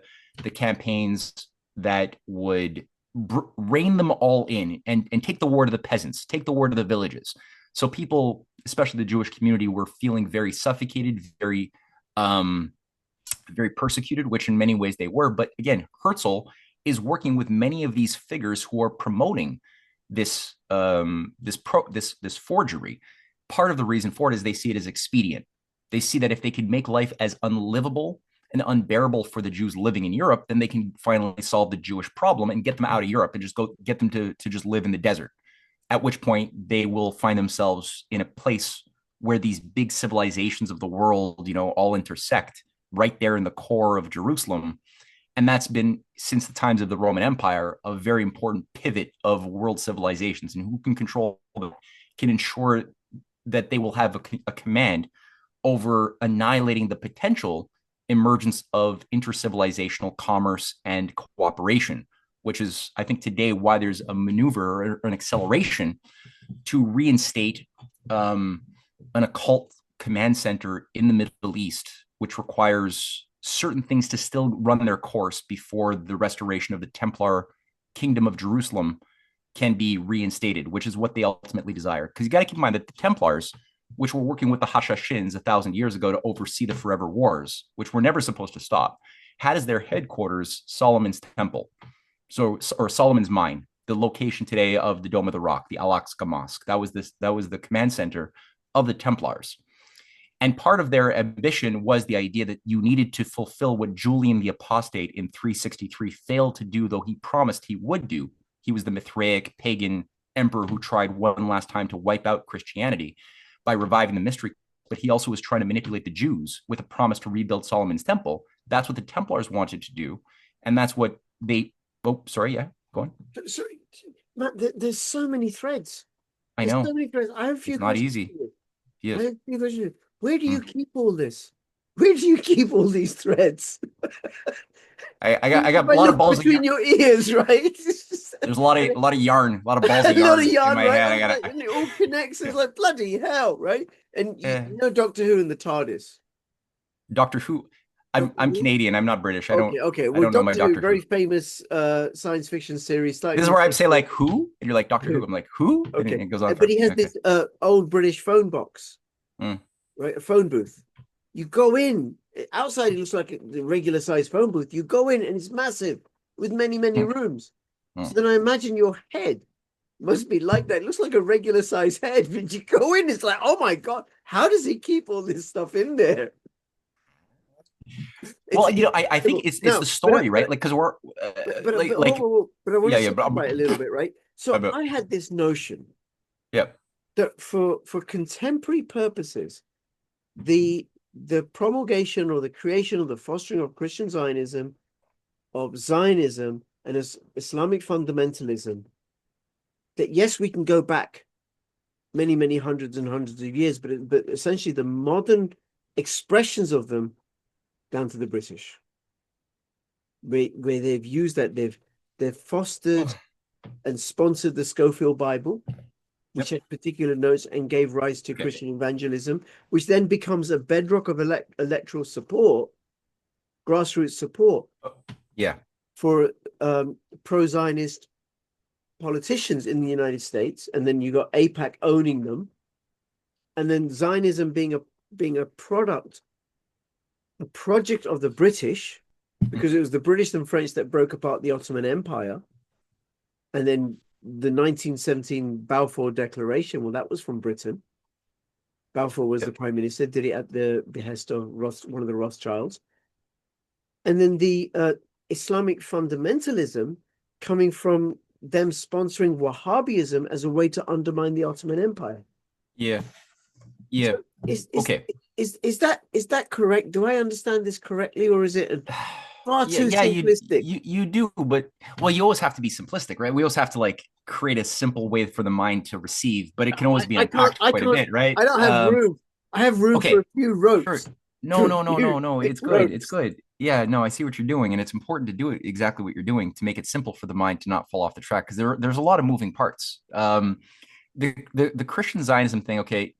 campaigns that would rein them all in and take the word of the peasants, take the word of the villages. So people, especially the Jewish community, were feeling very suffocated, very persecuted, which in many ways they were. But again, Herzl is working with many of these figures who are promoting this forgery. Part of the reason for it is they see it as expedient. They see that if they could make life as unlivable and unbearable for the Jews living in Europe, then they can finally solve the Jewish problem and get them out of Europe and just get them to just live in the desert. At which point they will find themselves in a place where these big civilizations of the world, all intersect right there in the core of Jerusalem. And that's been, since the times of the Roman Empire, a very important pivot of world civilizations. And who can control them can ensure that they will have a command over annihilating the potential emergence of intercivilizational commerce and cooperation, which is, I think, today why there's a maneuver or an acceleration to reinstate an occult command center in the Middle East, which requires certain things to still run their course before the restoration of the Templar Kingdom of Jerusalem can be reinstated, which is what they ultimately desire. Because you got to keep in mind that the Templars, which were working with the Hashashins 1,000 years ago to oversee the Forever Wars, which were never supposed to stop, had as their headquarters Solomon's Temple, or Solomon's Mine, the location today of the Dome of the Rock, the Al-Aqsa Mosque. That was the command center of the Templars. And part of their ambition was the idea that you needed to fulfill what Julian the Apostate in 363 failed to do, though he promised he would do. He was the Mithraic pagan emperor who tried one last time to wipe out Christianity by reviving the mystery, but he also was trying to manipulate the Jews with a promise to rebuild Solomon's temple. That's what the Templars wanted to do, and that's what they... Oh, sorry, yeah, go on. Sorry, Matt, there's so many threads. I know. So many threads. I have a few it's not questions. easy. Yes. I have a few questions. Where do Hmm. you keep all this? Where do you keep all these threads? I got a lot of balls between your ears, right? There's a lot of yarn, a lot of balls of yarn, in my right? head. And it all connects. It's like bloody hell, right? And you know Doctor Who and the TARDIS. Doctor Who. I'm Canadian. I'm not British. I don't. Okay. Well, I don't know my Doctor Who. Very famous science fiction series. This is where I'd say like who, and you're like Doctor Who. I'm like who? Okay. And it goes on. But he has this old British phone box, right? A phone booth. You go in. Outside, it looks like a regular sized phone booth. You go in, and it's massive with many rooms. So then I imagine your head must be like that. It looks like a regular sized head, but you go in, it's like, oh my God, how does he keep all this stuff in there? Well, I think it's the story, right? Like, because we're but I want to simplify it a little bit, right? So I had this notion, that for contemporary purposes, the promulgation or the creation or the fostering of Christian Zionism, of Zionism and Islamic fundamentalism, that yes, we can go back many hundreds and hundreds of years, but essentially the modern expressions of them down to the British, where they've used that, they've fostered and sponsored the Schofield Bible, which had particular notes and gave rise to Christian evangelism, which then becomes a bedrock of electoral support, grassroots support, for pro-Zionist politicians in the United States. And then you got AIPAC owning them, and then Zionism being a project of the British, because it was the British and French that broke apart the Ottoman Empire. And then the 1917 Balfour Declaration, well, that was from Britain. Balfour was the prime minister, did it at the behest of one of the Rothschilds. And then the Islamic fundamentalism coming from them sponsoring Wahhabism as a way to undermine the Ottoman Empire. So is that correct? Do I understand this correctly, or is it far too simplistic? You do, but you always have to be simplistic, right? We always have to like create a simple way for the mind to receive, but it can always be unpacked quite a bit, right? I don't have room. I have room for a few ropes. Sure. No. It's good. It's good. Yeah, no, I see what you're doing, and it's important to do it exactly what you're doing to make it simple for the mind to not fall off the track, because there's a lot of moving parts. The Christian Zionism thing, okay,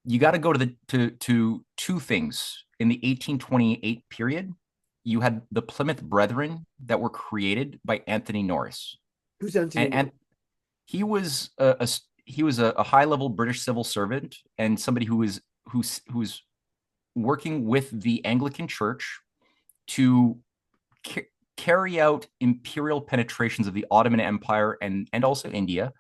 you got to go to two things. In the 1828 period, you had the Plymouth Brethren that were created by Anthony Norris. Who's Anthony? And he was a high-level British civil servant and somebody who's working with the Anglican Church to carry out imperial penetrations of the Ottoman Empire and also India,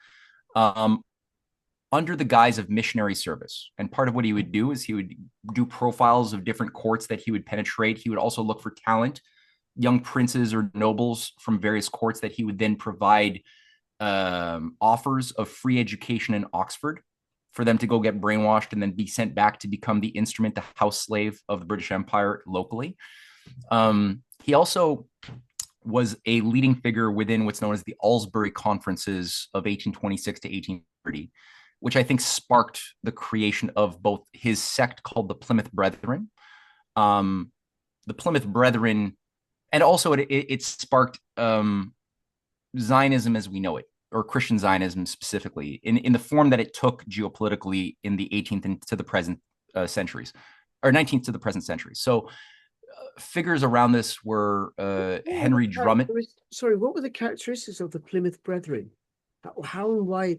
under the guise of missionary service. And part of what he would do is he would do profiles of different courts that he would penetrate. He would also look for talent, young princes or nobles from various courts that he would then provide offers of free education in Oxford for them to go get brainwashed and then be sent back to become the instrument, the house slave of the British Empire locally. He also was a leading figure within what's known as the Aylesbury Conferences of 1826 to 1830, which I think sparked the creation of both his sect called the Plymouth Brethren. The Plymouth Brethren, and also it sparked Zionism as we know it, or Christian Zionism specifically, in the form that it took geopolitically in the 18th into the present centuries, or 19th to the present century. So figures around this were What were the Henry Drummond. sorry, what were the characteristics of the Plymouth Brethren? How and why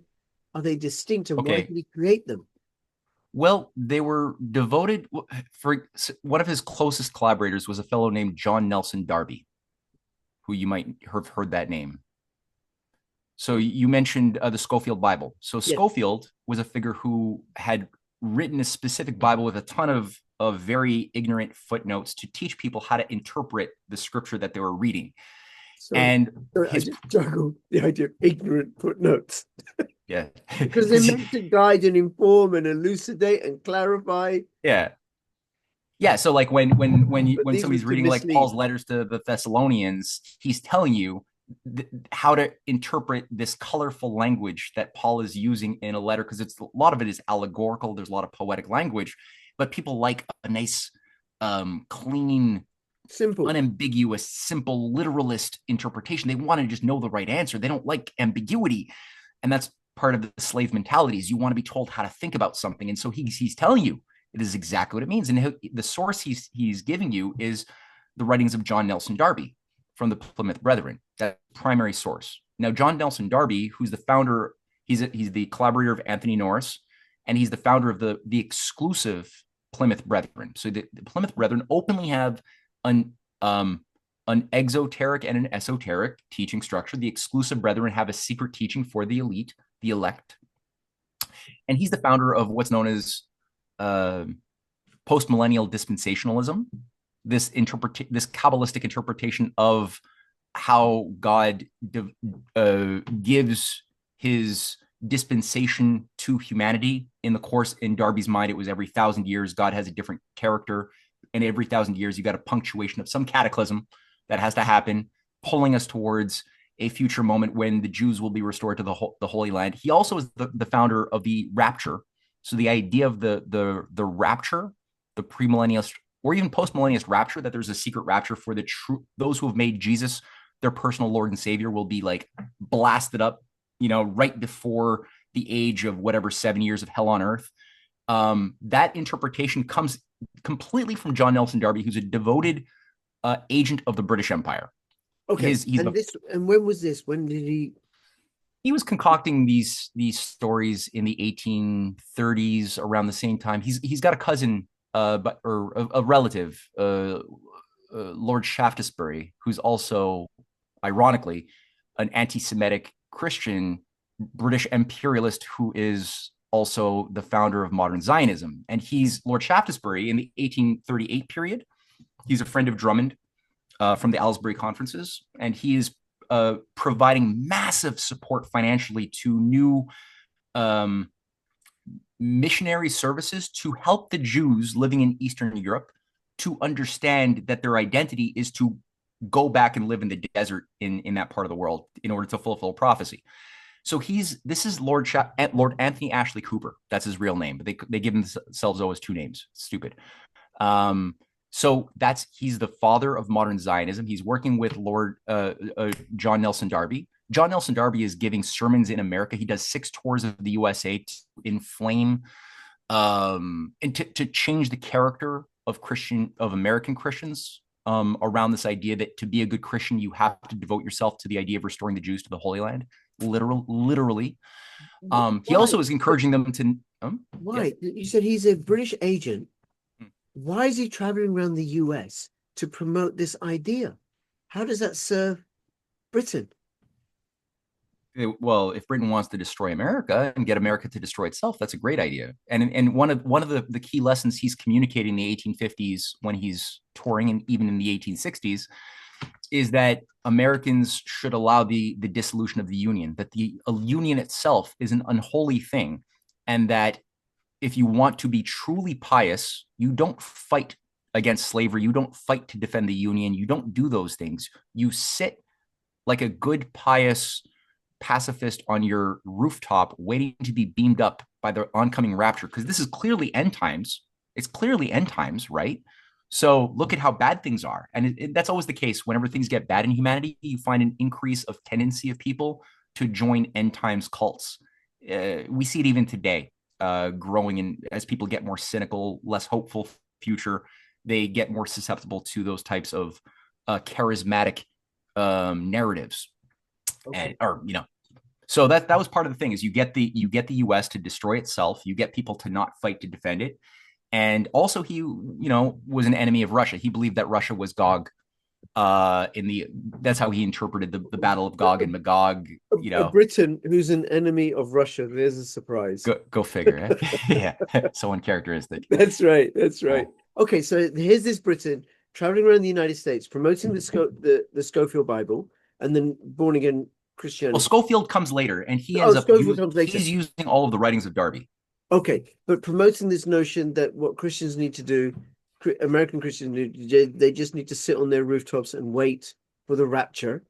are they distinct, and why Okay, did he create them? well, they were devoted. For one of his closest collaborators was a fellow named John Nelson Darby, who you might have heard that name. So you mentioned the Schofield Bible. So Yes. Schofield was a figure who had written a specific Bible with a ton of very ignorant footnotes to teach people how to interpret the scripture that they were reading. Sorry, And I his, just juggle the idea of ignorant footnotes yeah, because they're meant to guide and inform and elucidate and clarify. yeah, yeah. So like But when these were somebody's to reading like mislead. Paul's letters to the Thessalonians, he's telling you how to interpret this colorful language that Paul is using in a letter, because it's a lot of it is allegorical. There's a lot of poetic language, but people like a nice, clean, Simple. unambiguous, simple, literalist interpretation. They want to just know the right answer. They don't like ambiguity, and that's part of the slave mentality. Is you want to be told how to think about something, and so he's telling you it is exactly what it means. And the source he's giving you is the writings of John Nelson Darby from the Plymouth Brethren. That primary source. Now, John Nelson Darby, who's the founder, he's the collaborator of Anthony Norris, and he's the founder of the exclusive Plymouth Brethren. So the Plymouth Brethren openly have an an exoteric and an esoteric teaching structure. The exclusive brethren have a secret teaching for the elite, the elect. And he's the founder of what's known as post-millennial dispensationalism, this Kabbalistic interpretation of how God gives his dispensation to humanity. In the course, in Darby's mind, it was every 1,000 years, God has a different character. And every 1,000 years, you got a punctuation of some cataclysm that has to happen, pulling us towards a future moment when the Jews will be restored to the Holy Land. He also is the founder of the rapture. So the idea of the rapture, the premillennialist or even postmillennialist rapture, that there's a secret rapture for the true those who have made Jesus their personal Lord and Savior, will be like blasted up, right before the age of whatever 7 years of hell on earth. That interpretation comes completely from John Nelson Darby, who's a devoted agent of the British Empire. Okay, and when was this? When did he was concocting these stories in the 1830s, around the same time. He's got a cousin, or a relative, Lord Shaftesbury, who's also, ironically, an anti-Semitic Christian British imperialist who is also the founder of modern Zionism. And he's Lord Shaftesbury in the 1838 period. He's a friend of Drummond from the Aylesbury conferences, and he is providing massive support financially to new missionary services to help the Jews living in Eastern Europe to understand that their identity is to go back and live in the desert in that part of the world in order to fulfill prophecy. So this is Lord Anthony Ashley Cooper. That's his real name, but they give themselves always two names. Stupid. So he's the father of modern Zionism. He's working with Lord John Nelson Darby. John Nelson Darby is giving sermons in America. He does 6 tours of the USA to inflame and to change the character of American Christians around this idea that to be a good Christian, you have to devote yourself to the idea of restoring the Jews to the Holy Land. Literally. He also is encouraging them to. Why? Yeah. You said he's a British agent. Why is he traveling around the US to promote this idea? How does that serve Britain? Well, if Britain wants to destroy America and get America to destroy itself, that's a great idea. And one of the key lessons he's communicating in the 1850s when he's touring, and even in the 1860s, is that Americans should allow the dissolution of the Union, that the Union itself is an unholy thing, and that if you want to be truly pious, you don't fight against slavery. You don't fight to defend the Union. You don't do those things. You sit like a good, pious pacifist on your rooftop waiting to be beamed up by the oncoming rapture, because this is clearly end times. It's clearly end times, right? So look at how bad things are. And that's always the case. Whenever things get bad in humanity, you find an increase of tendency of people to join end times cults. We see it even today, growing as people get more cynical, less hopeful future. they get more susceptible to those types of charismatic narratives, Okay. and or so that was part of the thing is you get the US to destroy itself, you get people to not fight to defend it. And also he was an enemy of Russia. He believed that Russia was Gog, in the that's how he interpreted the battle of Gog and Magog. A Briton who's an enemy of Russia. There's a surprise. Go figure. Yeah, so uncharacteristic. That's right. That's Yeah. right. Okay, so here's this Briton traveling around the United States promoting the Scofield Bible and then born again Well, Christianity. Schofield comes later, and he Oh, ends up Scofield comes later. he's using all of the writings of Darby. Okay, but promoting this notion that what Christians need to do, American Christians, they just need to sit on their rooftops and wait for the rapture,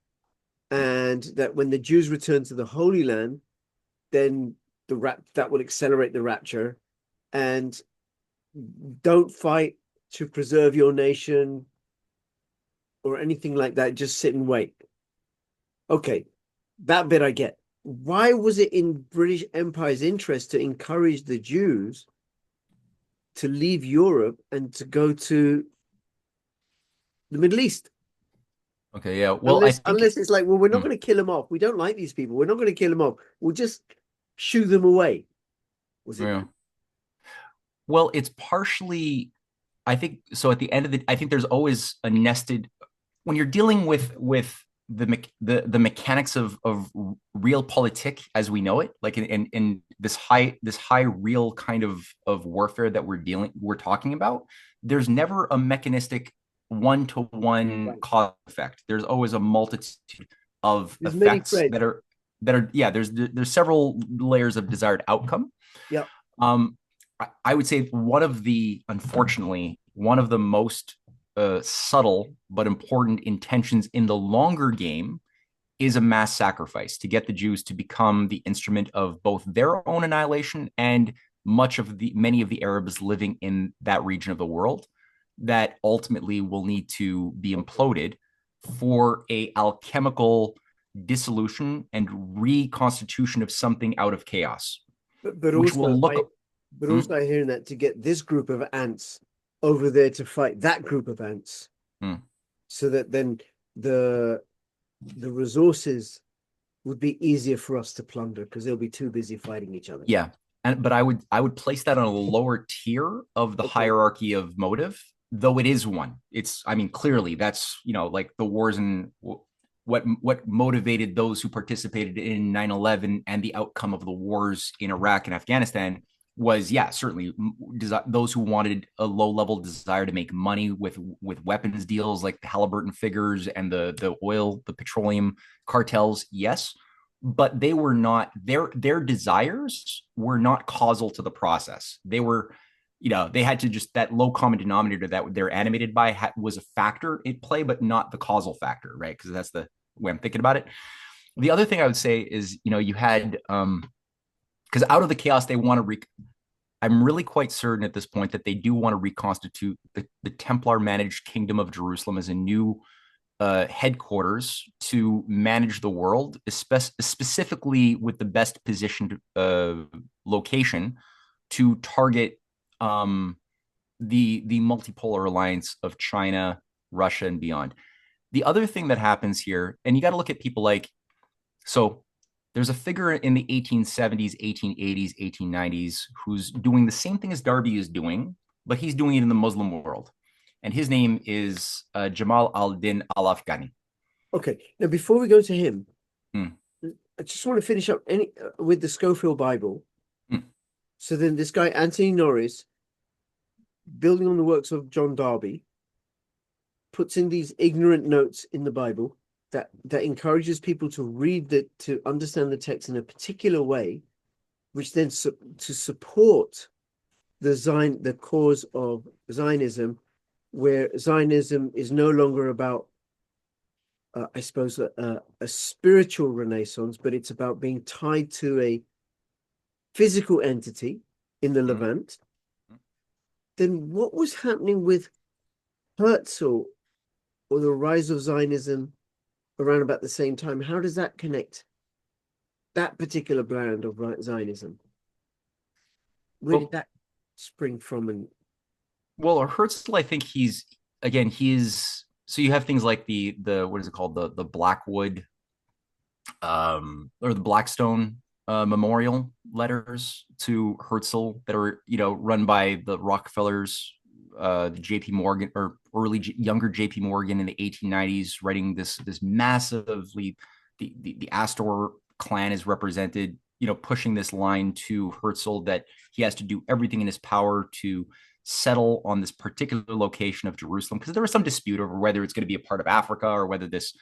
and that when the Jews return to the Holy Land, then that will accelerate the rapture, and don't fight to preserve your nation or anything like that. Just sit and wait. Okay, that bit I get. Why was it in British Empire's interest to encourage the Jews to leave Europe and to go to the Middle East? Okay, yeah. Well, I Unless think it's like, well, we're not hmm, going to kill them off. We don't like these people. We're not going to kill them off. We'll just shoo them away. Was it yeah. that? Well, it's partially, I think so. At the end of I think there's always a nested when you're dealing with the mechanics of realpolitik as we know it, like in this high real kind of warfare that we're talking about. There's never a mechanistic one-to-one Right. cause effect. There's always a multitude of There's many effects threads. that are yeah. There's several layers of desired outcome. Yeah. Um, I would say unfortunately, one of the most subtle but important intentions in the longer game is a mass sacrifice to get the Jews to become the instrument of both their own annihilation and many of the Arabs living in that region of the world that ultimately will need to be imploded for a alchemical dissolution and reconstitution of something out of chaos, But which will also look. Hmm, I hearing that to get this group of ants over there to fight that group of ants, hmm. so that then the the resources would be easier for us to plunder because they'll be too busy fighting each other. Yeah. But I would place that on a lower tier of the Okay. hierarchy of motive, though it is one. It's, I mean, clearly that's, like the wars and what motivated those who participated in 9/11 and the outcome of the wars in Iraq and Afghanistan was, yeah, certainly those who wanted a low level desire to make money with weapons deals like the Halliburton figures and the petroleum cartels. Yes, but they were not their desires were not causal to the process. They were, they had to just that low common denominator that they're animated by was a factor in play, but not the causal factor, right? Because that's the way I'm thinking about it. The other thing I would say is, you had because out of the chaos they want to I'm really quite certain at this point that they do want to reconstitute the Templar managed kingdom of Jerusalem as a new headquarters to manage the world, specifically with the best positioned location to target the multipolar alliance of China, Russia, and beyond. The other thing that happens here, and you got to look at people like, so there's a figure in the 1870s, 1880s, 1890s who's doing the same thing as Darby is doing, but he's doing it in the Muslim world. And his name is Jamal al-Din al-Afghani. Okay. Now, before we go to him, Hmm. I just want to finish up with the Scofield Bible. Hmm. So then, this guy Anthony Norris, building on the works of John Darby, puts in these ignorant notes in the Bible that encourages people to to understand the text in a particular way, which then to support the cause of Zionism, where Zionism is no longer about, I suppose, a spiritual renaissance, but it's about being tied to a physical entity in the Hmm. Levant. Then what was happening with Herzl or the rise of Zionism around about the same time? How does that connect that particular brand of Zionism? Where did Well, that spring from? And Well, Herzl, I think he's again, he's so you have things like the what is it called, the Blackwood or the Blackstone memorial letters to Herzl that are run by the Rockefellers, the J.P. Morgan or younger J.P. Morgan in the 1890s, writing this massively the Astor clan is represented, pushing this line to Herzl that he has to do everything in his power to settle on this particular location of Jerusalem, because there was some dispute over whether it's going to be a part of Africa or whether this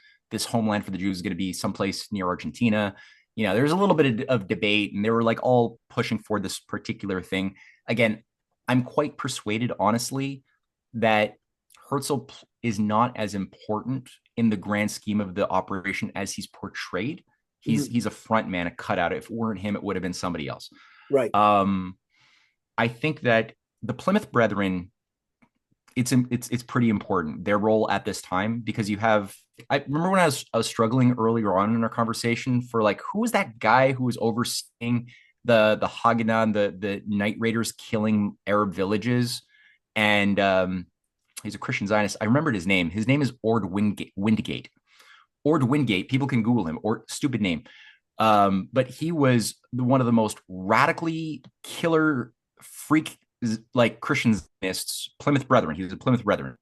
homeland for the Jews is going to be someplace near Argentina. There's a little bit of debate, and they were like all pushing for this particular thing. Again, I'm quite persuaded, honestly, that Herzl is not as important in the grand scheme of the operation as he's portrayed. He's a front man, a cutout. If it weren't him, it would have been somebody else. Right. I think that the Plymouth Brethren, it's pretty important, their role at this time, because I remember when I was struggling earlier on in our conversation for like, who was that guy who was overseeing the Haganah, the night raiders killing Arab villages, and he's a Christian Zionist. I remembered his name. His name is Wingate. Ord Wingate. People can Google him. Or stupid name. But he was one of the most radically killer freak like Christian Zionists, Plymouth Brethren. He was a Plymouth Brethren,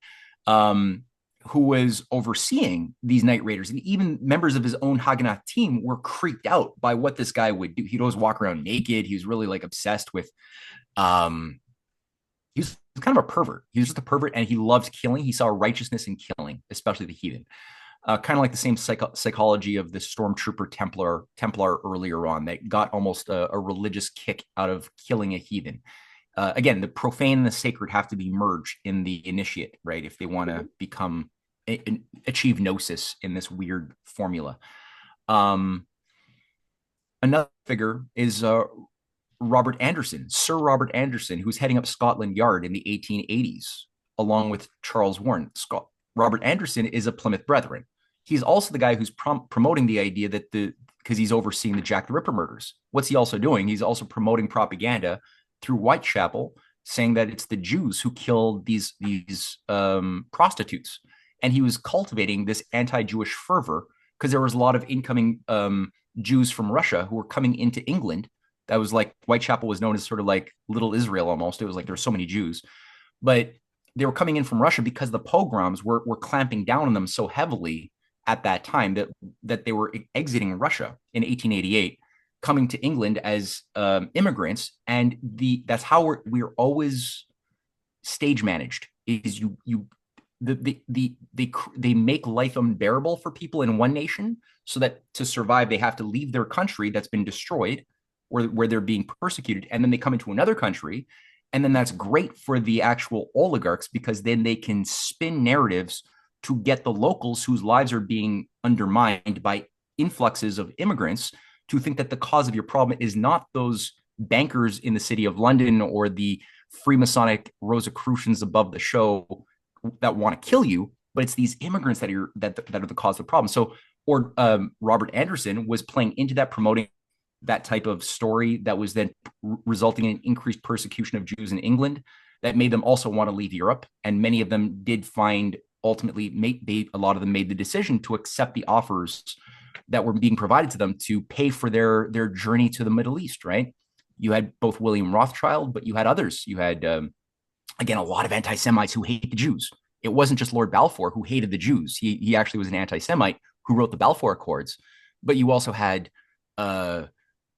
who was overseeing these night raiders, and even members of his own Haganah team were creeped out by what this guy would do. He'd always walk around naked. He was really like obsessed with. He was kind of a pervert. He was just a pervert, and he loved killing. He saw righteousness in killing, especially the heathen. Kind of like the same psychology of the stormtrooper Templar earlier on, that got almost a religious kick out of killing a heathen. Again, the profane and the sacred have to be merged in the initiate, right? If they want to become achieve gnosis in this weird formula. Another figure is Robert Anderson, Sir Robert Anderson, who's heading up Scotland Yard in the 1880s, along with Charles Warren. Robert Anderson is a Plymouth Brethren. He's also the guy who's promoting the idea that because he's overseeing the Jack the Ripper murders. What's he also doing? He's also promoting propaganda through Whitechapel, saying that it's the Jews who killed these prostitutes. And he was cultivating this anti-Jewish fervor because there was a lot of incoming Jews from Russia who were coming into England. That was like, Whitechapel was known as sort of like Little Israel almost. It was like there were so many Jews. But they were coming in from Russia because the pogroms were clamping down on them so heavily at that time that they were exiting Russia in 1888, coming to England as immigrants. And that's how we're always stage managed. Is they make life unbearable for people in one nation, so that to survive they have to leave their country that's been destroyed, where they're being persecuted, and then they come into another country. And then that's great for the actual oligarchs, because then they can spin narratives to get the locals whose lives are being undermined by influxes of immigrants to think that the cause of your problem is not those bankers in the city of London or the Freemasonic Rosicrucians above the show that want to kill you, but it's these immigrants that are the cause of the problem. So, Robert Anderson was playing into that, promoting that type of story that was then resulting in increased persecution of Jews in England, that made them also want to leave Europe. And many of them did find, ultimately, a lot of them made the decision to accept the offers that were being provided to them to pay for their journey to the Middle East, right? You had both William Rothschild, but you had others. You had, again, a lot of anti-Semites who hate the Jews. It wasn't just Lord Balfour who hated the Jews. He actually was an anti-Semite who wrote the Balfour Accords. But you also had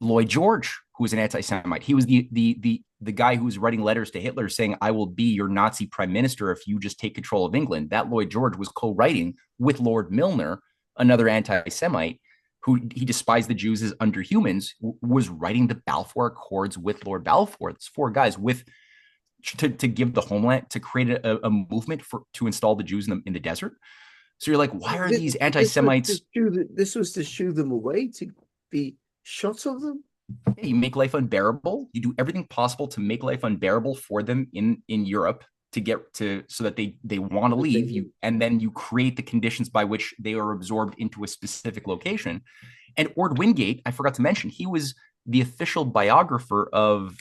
Lloyd George, who was an anti-Semite. He was the guy who was writing letters to Hitler saying, "I will be your Nazi prime minister if you just take control of England." That Lloyd George was co-writing with Lord Milner, another anti-Semite, who he despised the Jews as underhumans, was writing the Balfour Accords with Lord Balfour. It's four guys to give the homeland, to create a movement to install the Jews in the desert. So you're like, why are these anti-Semites? This was to shoo them away, to be shot of them. You make life unbearable. You do everything possible to make life unbearable for them in Europe, so that they want to leave you, and then you create the conditions by which they are absorbed into a specific location. And Ord Wingate, I forgot to mention, he was the official biographer of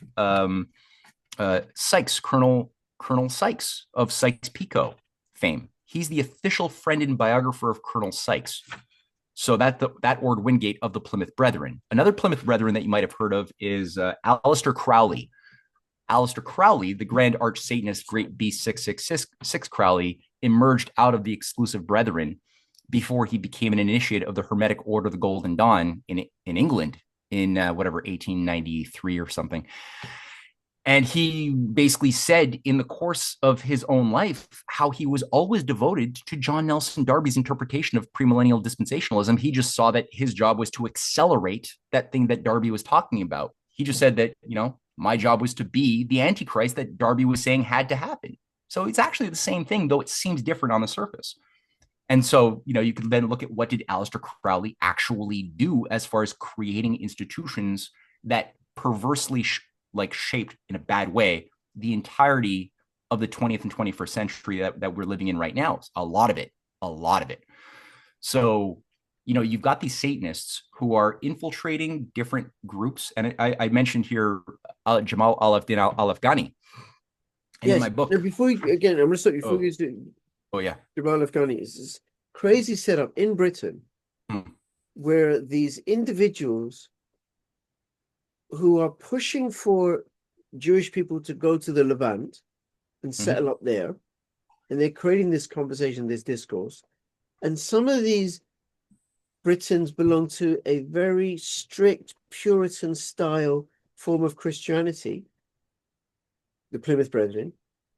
Sykes, Colonel Colonel Sykes of Sykes-Picot fame. He's the official friend and biographer of Colonel Sykes. So that Ord Wingate of the Plymouth Brethren. Another Plymouth Brethren that you might have heard of is Aleister Crowley. Aleister Crowley, the Grand Arch Satanist, Great Beast 666 Crowley, emerged out of the exclusive Brethren before he became an initiate of the Hermetic Order of the Golden Dawn in England in whatever 1893 or something. And he basically said in the course of his own life how he was always devoted to John Nelson Darby's interpretation of premillennial dispensationalism. He just saw that his job was to accelerate that thing that Darby was talking about. He just said that, my job was to be the Antichrist that Darby was saying had to happen. So it's actually the same thing, though it seems different on the surface. And so, you can then look at what did Aleister Crowley actually do as far as creating institutions that perversely shaped in a bad way the entirety of the 20th and 21st century that we're living in right now. A lot of it. So, you've got these Satanists who are infiltrating different groups. And I mentioned here Jamal al-Din al-Afghani. And in my book. Now, before you, again, I'm going to stop you. Before you do. Oh, yeah. Jamal al-Afghani is this crazy setup in Britain where these individuals who are pushing for Jewish people to go to the Levant and settle up there, and they're creating this conversation, this discourse. And some of these Britons belong to a very strict Puritan style form of Christianity, the Plymouth Brethren,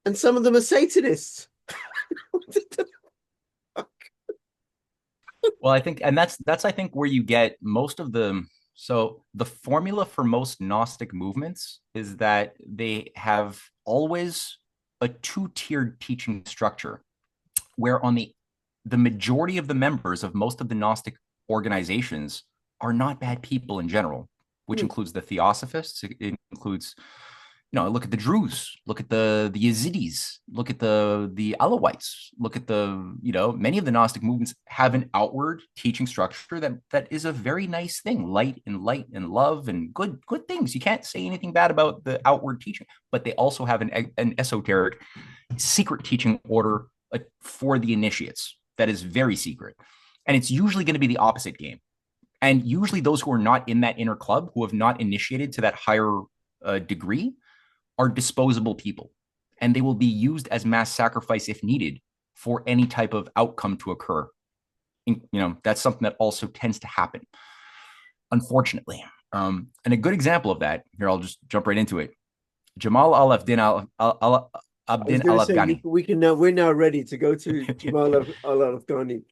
and some of them are Satanists. Well, I think, and that's I think where you get most of the. So the formula for most Gnostic movements is that they have always a two-tiered teaching structure, where on the majority of the members of most of the Gnostic organizations are not bad people in general, which includes the Theosophists. It includes, look at the Druze, look at the Yazidis, look at the Alawites, look at many of the Gnostic movements have an outward teaching structure that is a very nice thing, light and love and good things. You can't say anything bad about the outward teaching, but they also have an esoteric secret teaching order for the initiates that is very secret. And it's usually going to be the opposite game. And usually those who are not in that inner club, who have not initiated to that higher degree, are disposable people, and they will be used as mass sacrifice if needed for any type of outcome to occur. That's something that also tends to happen, unfortunately. And a good example of that, here, I'll just jump right into it. Jamal al-Abdin al-Afghani. We're now ready to go to Jamal al-Afghani.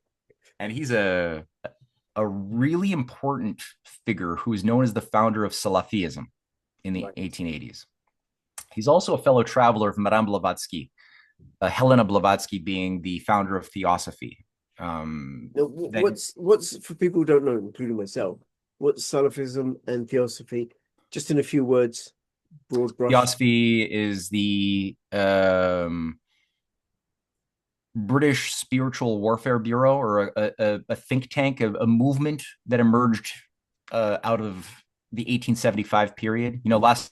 And he's a really important figure who is known as the founder of Salafism in the 1880s. He's also a fellow traveler of Madame Blavatsky, Helena Blavatsky being the founder of Theosophy. What's for people who don't know, including myself, what's Salafism and Theosophy? Just in a few words, broad brush. Theosophy is the British Spiritual Warfare Bureau, or a think tank, a movement that emerged out of the 1875 period.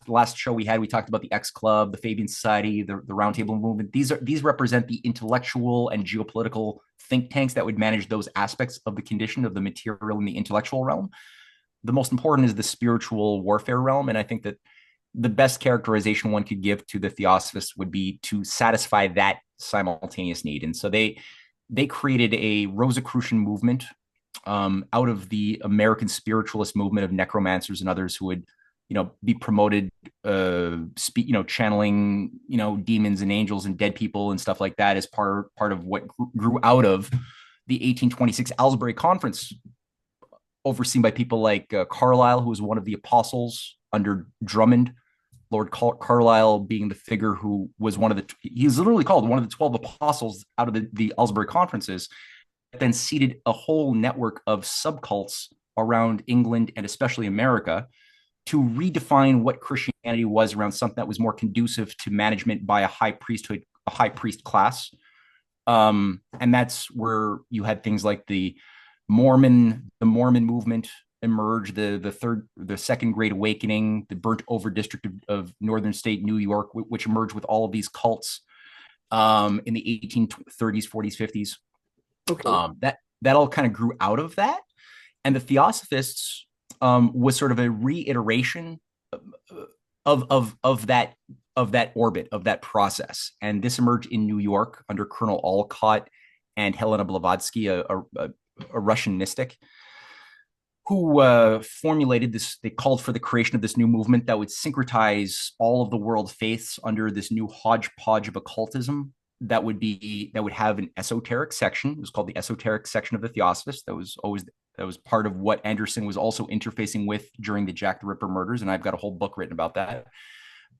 Last show we talked about the X Club, the Fabian Society, the Round Table movement. These represent the intellectual and geopolitical think tanks that would manage those aspects of the condition of the material and the intellectual realm. The most important is the spiritual warfare realm, and I think that the best characterization one could give to the Theosophists would be to satisfy that simultaneous need. And so they created a Rosicrucian movement out of the American spiritualist movement of necromancers and others who would, be promoted, channeling, demons and angels and dead people and stuff like that as part of what grew out of the 1826 Aylesbury Conference, overseen by people like Carlyle, who was one of the apostles under Drummond. Lord Carlyle being the figure who was he's literally called one of the 12 apostles out of the Aylesbury conferences, then seeded a whole network of subcults around England and especially America to redefine what Christianity was around something that was more conducive to management by a high priest class. And that's where you had things like the Mormon movement, emerge, the second Great Awakening, the burnt over district of northern state New York, which emerged with all of these cults in the 1830s, 40s, 50s. Okay. That all kind of grew out of that, and the Theosophists was sort of a reiteration of that orbit, of that process. And this emerged in New York under Colonel Olcott and Helena Blavatsky, a Russian mystic, who formulated this. They called for the creation of this new movement that would syncretize all of the world faiths under this new hodgepodge of occultism that would have an esoteric section. It was called the esoteric section of the Theosophists. That was part of what Anderson was also interfacing with during the Jack the Ripper murders, and I've got a whole book written about that.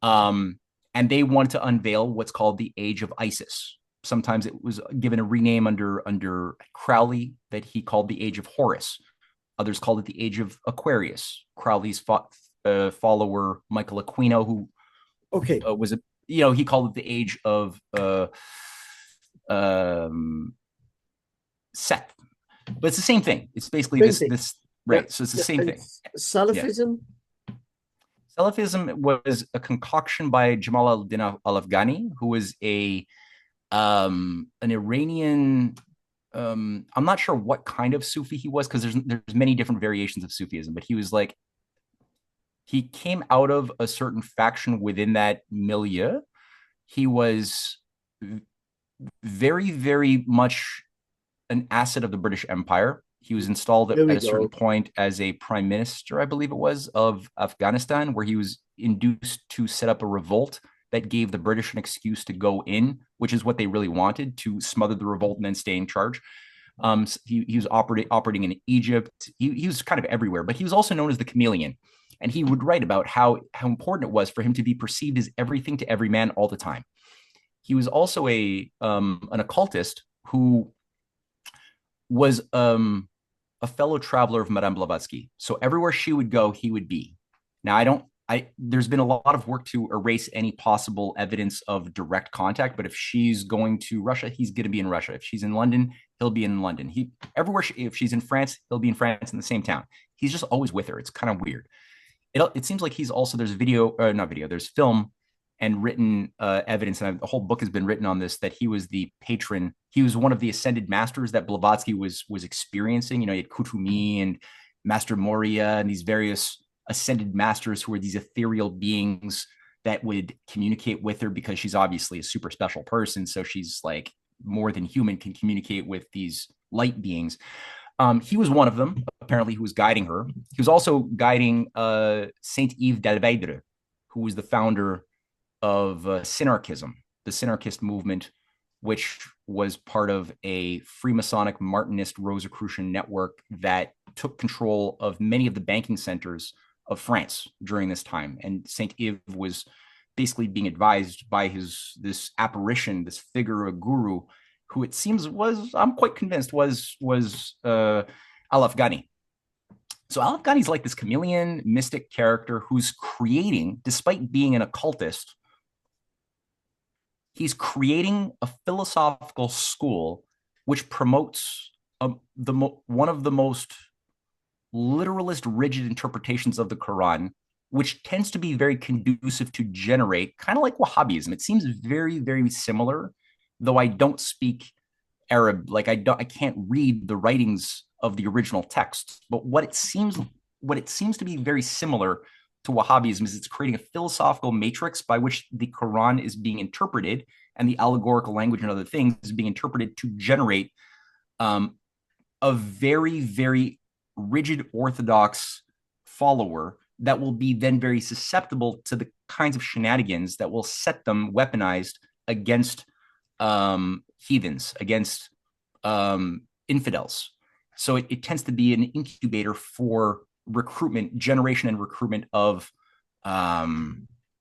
And they wanted to unveil what's called the Age of Isis. Sometimes it was given a rename under Crowley that he called the Age of Horus. Others called it the Age of Aquarius. Crowley's follower Michael Aquino, who was he called it the Age of Seth. But it's the same thing. It's basically this right. Yeah. So it's the same thing. Salafism. Yeah. Salafism was a concoction by Jamal al-Din al-Afghani, who was an Iranian. I'm not sure what kind of Sufi he was, because there's many different variations of Sufism, but he came out of a certain faction within that milieu. He was very, very much an asset of the British Empire. He was installed at a certain point as a prime minister, I believe it was, of Afghanistan, where he was induced to set up a revolt that gave the British an excuse to go in, which is what they really wanted, to smother the revolt and then stay in charge. He was operating in Egypt. He was kind of everywhere, but he was also known as the chameleon. And he would write about how important it was for him to be perceived as everything to every man all the time. He was also an occultist who was a fellow traveler of Madame Blavatsky. So everywhere she would go, he would be. Now, there's been a lot of work to erase any possible evidence of direct contact, but if she's going to Russia, he's going to be in Russia. If she's in London, he'll be in London. If she's in France, he'll be in France in the same town. He's just always with her. It's kind of weird. It seems like he's also, there's film and written evidence, and the whole book has been written on this, that he was the patron. He was one of the ascended masters that Blavatsky was experiencing. You had Kutumi and Master Moria and these various ascended masters who were these ethereal beings that would communicate with her, because she's obviously a super special person. So she's like more than human, can communicate with these light beings. He was one of them, apparently, who was guiding her. He was also guiding Saint Yves Delveidre, who was the founder of Synarchism, the Synarchist movement, which was part of a Freemasonic Martinist Rosicrucian network that took control of many of the banking centers of France during this time. And Saint Yves was basically being advised by this apparition, this figure, a guru, who it seems I'm quite convinced was Al-Afghani. So Al-Afghani is like this chameleon mystic character who's creating, despite being an occultist, he's creating a philosophical school which promotes one of the most literalist, rigid interpretations of the Quran, which tends to be very conducive to generate, kind of like Wahhabism. It seems very, very similar, though I don't speak Arab. Like I can't read the writings of the original text. But what it seems to be very similar to Wahhabism is it's creating a philosophical matrix by which the Quran is being interpreted, and the allegorical language and other things is being interpreted to generate a very, very rigid orthodox follower that will be then very susceptible to the kinds of shenanigans that will set them weaponized against heathens, against infidels. So it tends to be an incubator for generation and recruitment of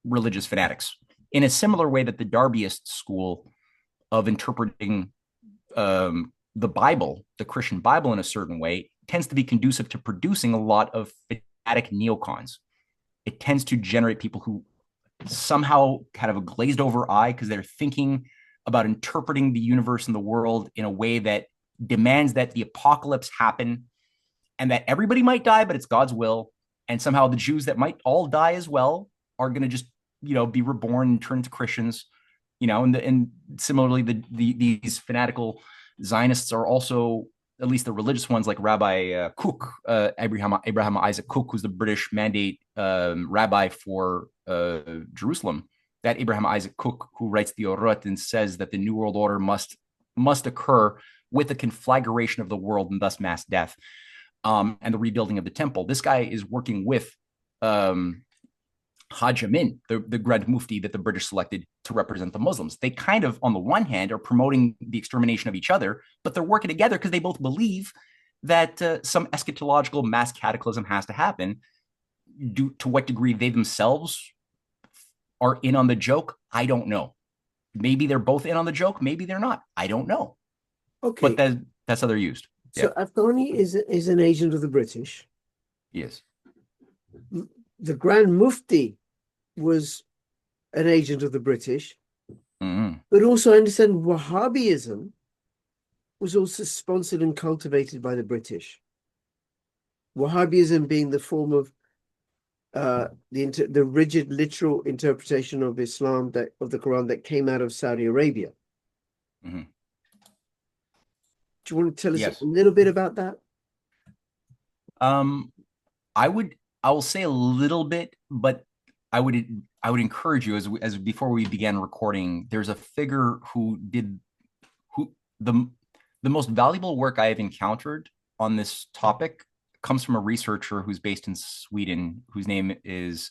religious fanatics, in a similar way that the Darbyist school of interpreting the Bible, the Christian Bible, in a certain way, tends to be conducive to producing a lot of fanatic neocons. It tends to generate people who somehow kind of a glazed over eye, because they're thinking about interpreting the universe and the world in a way that demands that the apocalypse happen and that everybody might die, but it's God's will. And somehow the Jews that might all die as well are going to just, be reborn and turn into Christians, and similarly, these fanatical Zionists are also, at least the religious ones, like Rabbi Kook, Abraham Isaac Kook, who's the British mandate rabbi for Jerusalem. That Abraham Isaac Kook, who writes the Ehret and says that the New World Order must occur with the conflagration of the world and thus mass death, and the rebuilding of the temple. This guy is working with Haj Amin, the Grand Mufti that the British selected to represent the Muslims. They kind of, on the one hand, are promoting the extermination of each other, but they're working together because they both believe that some eschatological mass cataclysm has to happen. To what degree they themselves are in on the joke, I don't know. Maybe they're both in on the joke. Maybe they're not. I don't know. Okay. But that's how they're used. So yeah. Afghani is an agent of the British. Yes. The Grand Mufti was an agent of the British. Mm-hmm. But also I understand Wahhabism was also sponsored and cultivated by the British. Wahhabism being the form of the rigid literal interpretation of Islam, of the Quran, that came out of Saudi Arabia. Mm-hmm. Do you want to tell us Yes. a little bit about that? I will say a little bit, but I would encourage you, as before we began recording, there's a figure who did the most valuable work I have encountered on this topic comes from a researcher who's based in Sweden, whose name is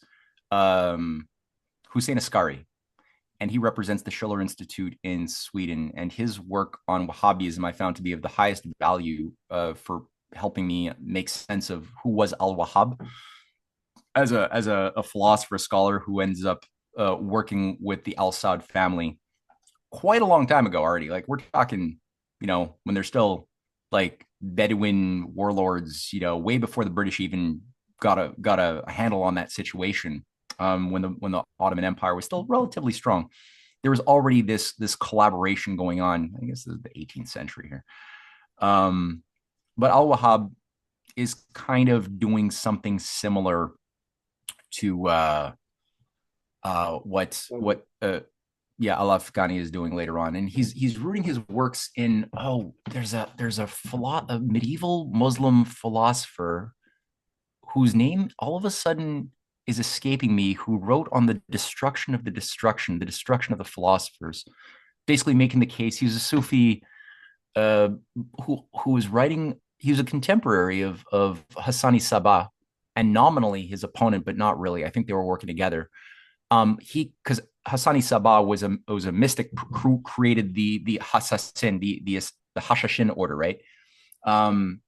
Hussein Askari, and he represents the Schiller Institute in Sweden. And his work on Wahhabism I found to be of the highest value for helping me make sense of who was al-Wahhab as a philosopher scholar who ends up working with the al-Saud family quite a long time ago already. Like, we're talking, when they're still like Bedouin warlords, way before the British even got a handle on that situation. When the Ottoman Empire was still relatively strong, there was already this collaboration going on. I guess this is the 18th century here. But al-Wahhab is kind of doing something similar to what al-Afghani is doing later on, and he's rooting his works in there's a medieval Muslim philosopher whose name all of a sudden is escaping me, who wrote on the destruction of the destruction of the philosophers, basically making the case. He was a Sufi who was writing. He was a contemporary of Hassani Sabah, and nominally his opponent, but not really. I think they were working together. Because Hassani Sabah was a mystic who created the Hassassin, the Hashashin order, right? And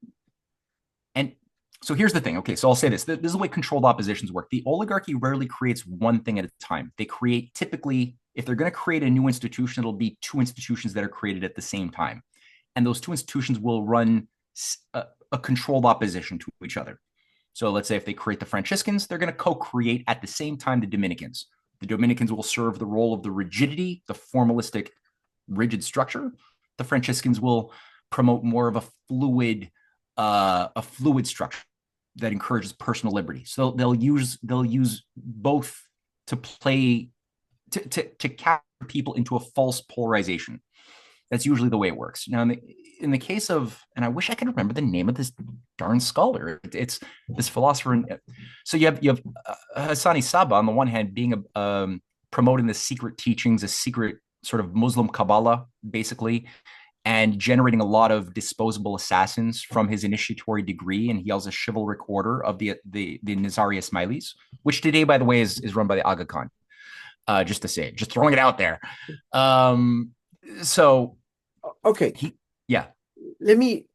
so here's the thing. Okay, so I'll say this. This is the way controlled oppositions work. The oligarchy rarely creates one thing at a time. They create, typically, if they're going to create a new institution, it'll be two institutions that are created at the same time. And those two institutions will run a controlled opposition to each other. So let's say if they create the Franciscans, they're going to co-create at the same time the Dominicans. The Dominicans will serve the role of the rigidity, the formalistic, rigid structure. The Franciscans will promote more of a fluid structure that encourages personal liberty. So they'll use both to play to capture people into a false polarization. That's usually the way it works. Now, in the case of, and I wish I could remember the name of this darn scholar. It's this philosopher. So you have Hassani Sabah on the one hand being promoting the secret teachings, a secret sort of Muslim Kabbalah, basically, and generating a lot of disposable assassins from his initiatory degree. And he has a chivalric order of the Nizari Ismailis, which today, by the way, is run by the Aga Khan. Just to say it, just throwing it out there. So, okay, let me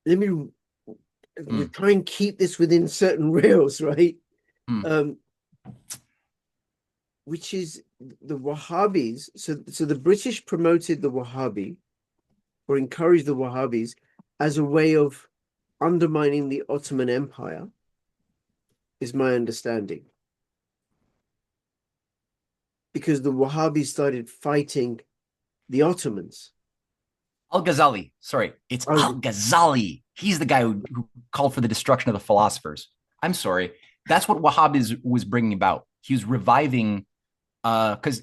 we try and keep this within certain rails, right? Which is the Wahhabis. So the British promoted the Wahhabi, or encouraged the Wahhabis, as a way of undermining the Ottoman Empire, is my understanding. Because the Wahhabis started fighting the Ottomans. Al-Ghazali. Sorry, it's Oh, Al-Ghazali. He's the guy who called for the destruction of the philosophers. I'm sorry. That's what Wahhab was bringing about. He was reviving because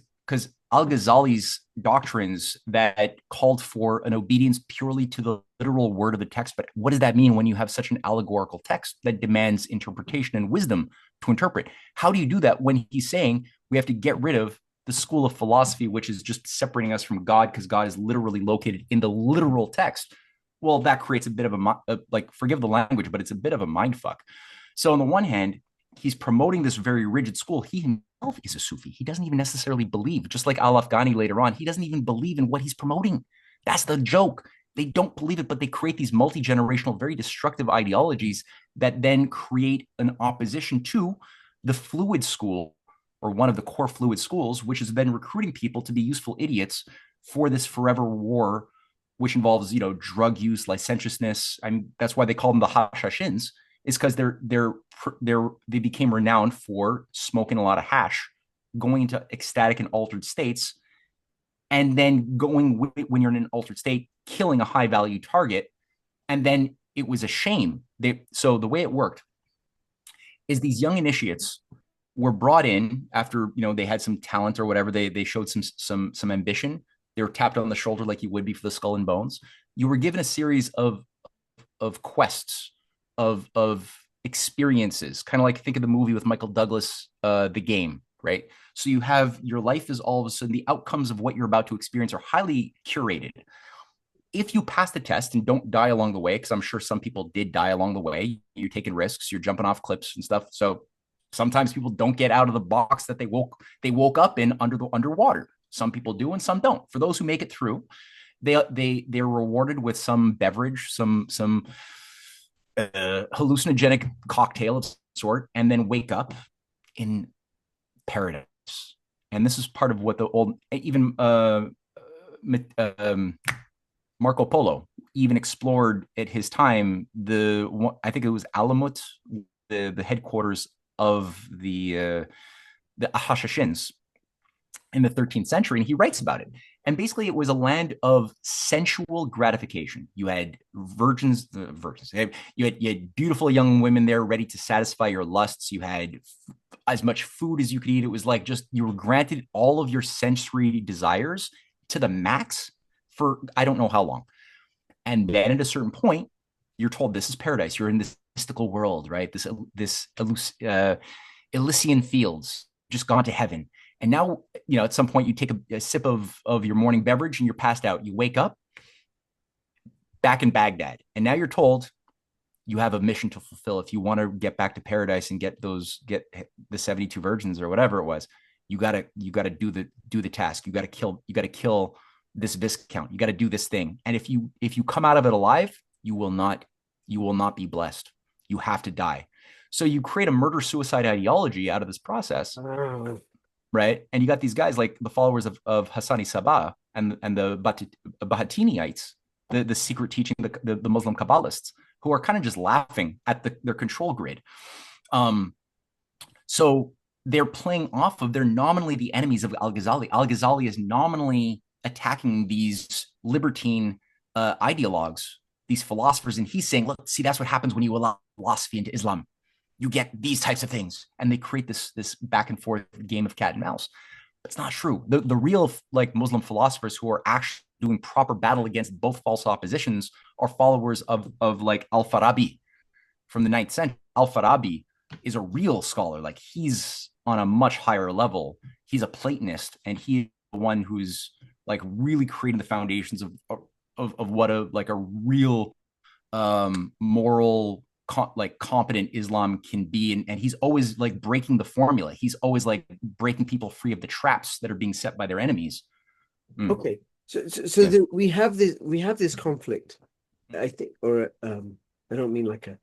Al-Ghazali's doctrines that called for an obedience purely to the literal word of the text. But what does that mean when you have such an allegorical text that demands interpretation and wisdom to interpret? How do you do that when he's saying we have to get rid of the school of philosophy, which is just separating us from God because God is literally located in the literal text? Well, that creates a bit of like, forgive the language, but it's a bit of a mind fuck. So on the one hand, he's promoting this very rigid school. He himself is a Sufi. He doesn't even necessarily believe, just like Al-Afghani later on, he doesn't even believe in what he's promoting. That's the joke. They don't believe it, but they create these multi-generational, very destructive ideologies that then create an opposition to the fluid school, or one of the core fluid schools, which has been recruiting people to be useful idiots for this forever war, which involves, drug use, licentiousness. I mean, that's why they call them the Hashashins, is because they became renowned for smoking a lot of hash, going into ecstatic and altered states, and then going, when you're in an altered state, killing a high value target. And then it was a shame. So the way it worked is these young initiates were brought in after, they had some talent or whatever. They showed some ambition. They were tapped on the shoulder like you would be for the Skull and Bones. You were given a series of quests, of experiences, kind of like, think of the movie with Michael Douglas, The Game, right? So you have, your life is all of a sudden, the outcomes of what you're about to experience are highly curated. If you pass the test and don't die along the way, because I'm sure some people did die along the way, you're taking risks, you're jumping off cliffs and stuff. So sometimes people don't get out of the box that they woke up in underwater. Some people do and some don't. For those who make it through, they're rewarded with some beverage, some hallucinogenic cocktail of sort, and then wake up in paradise. And this is part of what the old, even Marco Polo even explored at his time. I think it was Alamut, the headquarters of the Hashashins in the 13th century, and he writes about it. And basically, it was a land of sensual gratification. You had virgins. You had beautiful young women there ready to satisfy your lusts. You had as much food as you could eat. It was like, just, you were granted all of your sensory desires to the max for I don't know how long. And then at a certain point, you're told this is paradise. You're in this mystical world, right? This Elysian fields, just gone to heaven. And now, at some point, you take a sip of your morning beverage and you're passed out. You wake up back in Baghdad, and now you're told you have a mission to fulfill. If you want to get back to paradise and get the 72 virgins or whatever it was, you gotta do the task. You gotta kill this Viscount. You got to do this thing. And if you come out of it alive, you will not be blessed. You have to die. So you create a murder suicide ideology out of this process, right? And you got these guys like the followers of Hassani Sabah and the Bahatiniites, the secret teaching, the Muslim Kabbalists, who are kind of just laughing at their control grid. So they're playing off of, they're nominally the enemies of Al-Ghazali. Al-Ghazali is nominally attacking these libertine ideologues, these philosophers, and he's saying, look, see, that's what happens when you allow philosophy into Islam. You get these types of things, and they create this back and forth game of cat and mouse. It's not true. The real, like, Muslim philosophers who are actually doing proper battle against both false oppositions are followers of like Al-Farabi from the 9th century. Al-Farabi is a real scholar. Like, he's on a much higher level. He's a Platonist, and he's the one who's like really creating the foundations of what a real moral competent Islam can be. And he's always like breaking the formula. He's always like breaking people free of the traps that are being set by their enemies. Okay, so Yeah. we have this conflict, I think, or I don't mean like a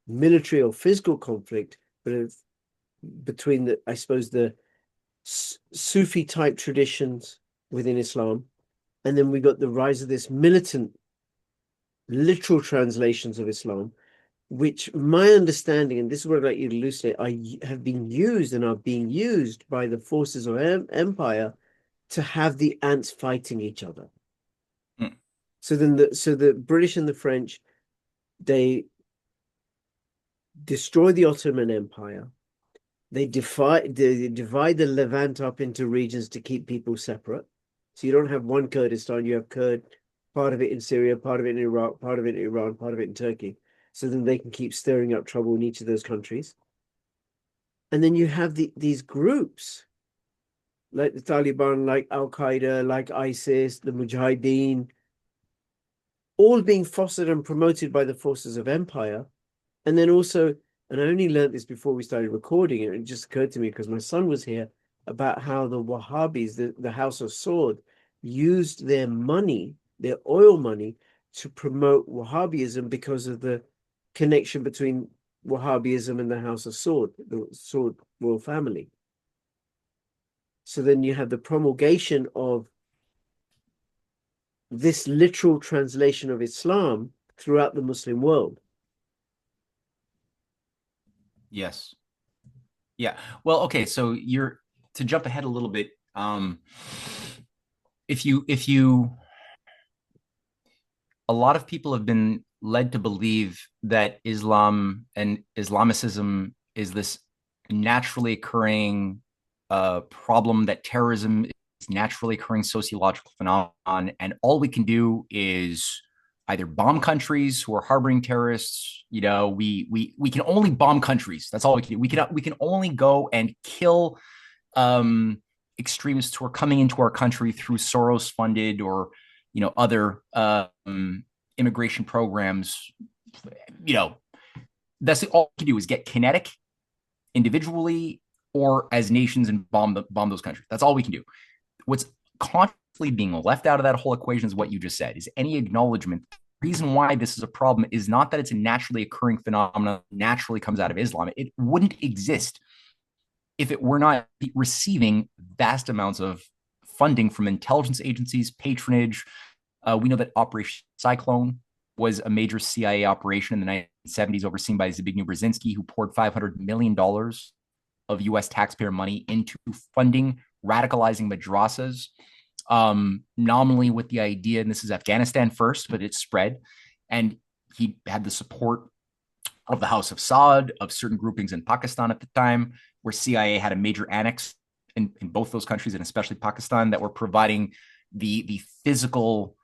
military or physical conflict, but between I suppose the Sufi type traditions within Islam, and then we got the rise of this militant literal translations of Islam, which my understanding, and this is what I'd like you to elucidate, have been used and are being used by the forces of empire to have the ants fighting each other. So the British and the French, they destroy the Ottoman Empire. They divide the Levant up into regions to keep people separate. So you don't have one Kurdistan, you have part of it in Syria, part of it in Iraq, part of it in Iran, part of it in Turkey. So then they can keep stirring up trouble in each of those countries. And then you have these groups like the Taliban, like Al Qaeda, like ISIS, the Mujahideen, all being fostered and promoted by the forces of empire. And then also, and I only learned this before we started recording it, it just occurred to me because my son was here, about how the Wahhabis, the House of Sword, used their money, their oil money, to promote Wahhabism because of the connection between Wahhabism and the House of Sword, the Sword royal family. So then you have the promulgation of this literal translation of Islam throughout the Muslim world. Yes. Yeah. Well, okay. So you're to jump ahead a little bit. If you, a lot of people have been led to believe that Islam and Islamicism is this naturally occurring problem, that terrorism is naturally occurring sociological phenomenon, and all we can do is either bomb countries who are harboring terrorists. We can only bomb countries. That's all we can do. We can only go and kill extremists who are coming into our country through Soros funded or other immigration programs. That's all we can do is get kinetic individually or as nations and bomb those countries. That's all we can do. What's constantly being left out of that whole equation is what you just said, is any acknowledgement. The reason why this is a problem is not that it's a naturally occurring phenomenon, naturally comes out of Islam. It wouldn't exist if it were not receiving vast amounts of funding from intelligence agencies, patronage. We know that Operation Cyclone was a major CIA operation in the 1970s, overseen by Zbigniew Brzezinski, who poured $500 million of US taxpayer money into funding radicalizing madrasas, nominally with the idea, and this is Afghanistan first, but it spread. And he had the support of the House of Saud, of certain groupings in Pakistan at the time, where CIA had a major annex in both those countries, and especially Pakistan, that were providing the physical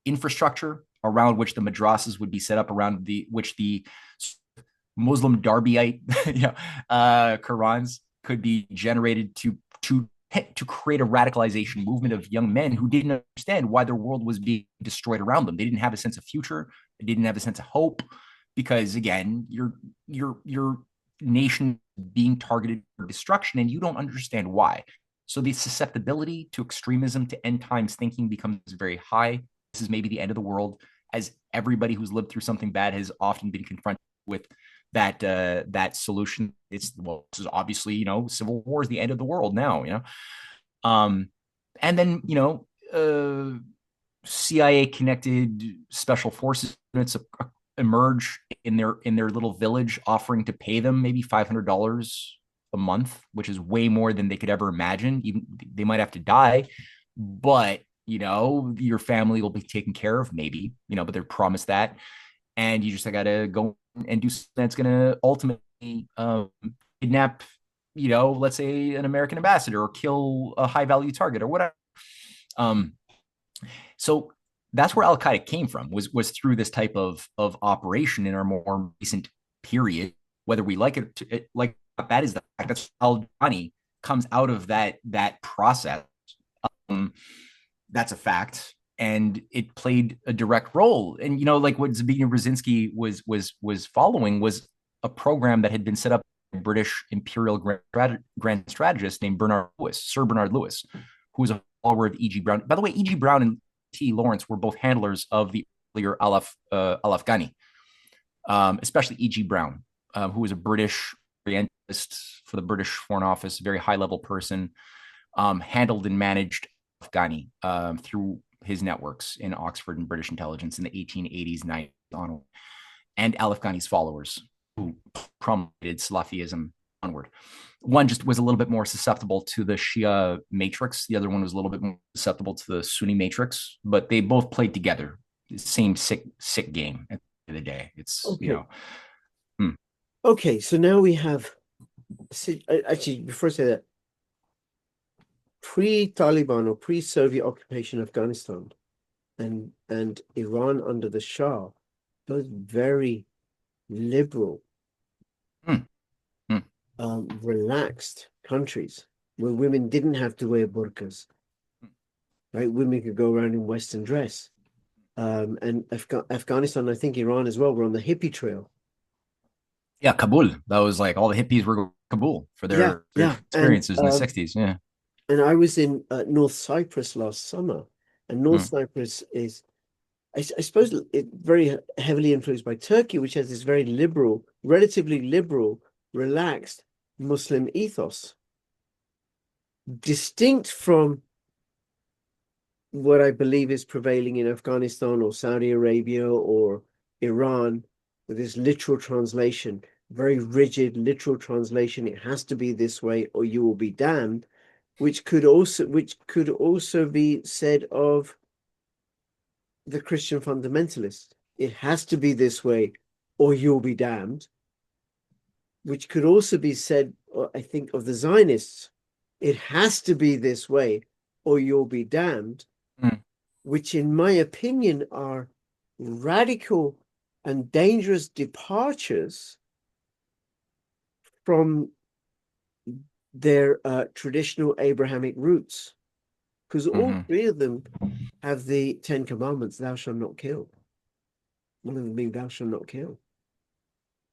infrastructure around which the madrasas would be set up, around which the Muslim Darbyite Qurans could be generated to create a radicalization movement of young men who didn't understand why their world was being destroyed around them. They didn't have a sense of future. They didn't have a sense of hope, because again, your nation being targeted for destruction, and you don't understand why. So the susceptibility to extremism, to end times thinking, becomes very high. This is maybe the end of the world, as everybody who's lived through something bad has often been confronted with that solution. This is obviously, civil war is the end of the world now, and then CIA connected special forces units emerge in their little village, offering to pay them maybe $500 a month, which is way more than they could ever imagine. Even they might have to die, but your family will be taken care of, maybe, but they're promised that. And you just got to go and do something that's going to ultimately kidnap, let's say an American ambassador, or kill a high value target or whatever. So that's where Al Qaeda came from, was through this type of operation in our more recent period. Whether we like it, that is the fact. That's how Ghani comes out of that process. That's a fact. And it played a direct role. And like what Zbigniew Brzezinski was following was a program that had been set up by a British imperial grand strategist named Sir Bernard Lewis, who was a follower of E.G. Brown. By the way, E.G. Brown and T. Lawrence were both handlers of the earlier Alaf Ghani, especially E.G. Brown, who was a British Orientalist for the British Foreign Office, very high level person, handled and managed Ghani through his networks in Oxford and British intelligence in the 1880s, 90s onward, and Alaf Ghani's followers, who promulgated Salafism onward. One just was a little bit more susceptible to the Shia matrix. The other one was a little bit more susceptible to the Sunni matrix, but they both played together. Same sick game at the end of the day. It's, you Okay. know, hmm. Okay. So now we have, actually, before I say that, pre-Taliban or pre-Soviet occupation Afghanistan and Iran under the Shah, both very liberal, Hmm. Hmm. relaxed countries where women didn't have to wear burqas, right? Women could go around in Western dress. And Afghanistan, I think Iran as well, were on the hippie trail. Yeah, Kabul. That was like all the hippies were Kabul for Yeah, their yeah. experiences in the 60s. Yeah. And I was in North Cyprus last summer, and North Hmm. Cyprus is, I suppose, it very heavily influenced by Turkey, which has this very liberal, relatively liberal, relaxed Muslim ethos, distinct from what I believe is prevailing in Afghanistan or Saudi Arabia or Iran, with this literal translation, very rigid literal translation. It has to be this way, or you will be damned. Which could also be said of the Christian fundamentalist. It has to be this way, or you'll be damned. Which could also be said, I think, of the Zionists. It has to be this way, or you'll be damned. Hmm. Which, in my opinion, are radical and dangerous departures from their traditional Abrahamic roots. Because all Hmm. three of them have the Ten Commandments, thou shalt not kill. One of them being thou shalt not kill.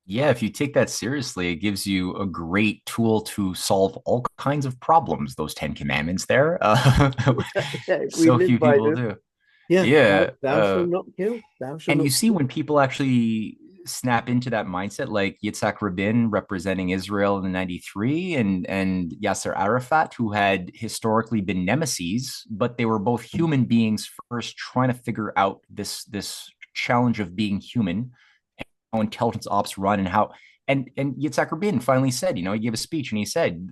Yeah, if you take that seriously, it gives you a great tool to solve all kinds of problems. Those 10 Commandments there. Yeah, if we So live few by people them, do. yeah, Yeah. thou shalt not kill, thou shalt And not you see kill. when people actually snap into that mindset, like Yitzhak Rabin representing Israel in '93, and Yasser Arafat, who had historically been nemesis, but they were both human beings first, trying to figure out this challenge of being human, how intelligence ops run, and how. And Yitzhak Rabin finally said, he gave a speech and he said,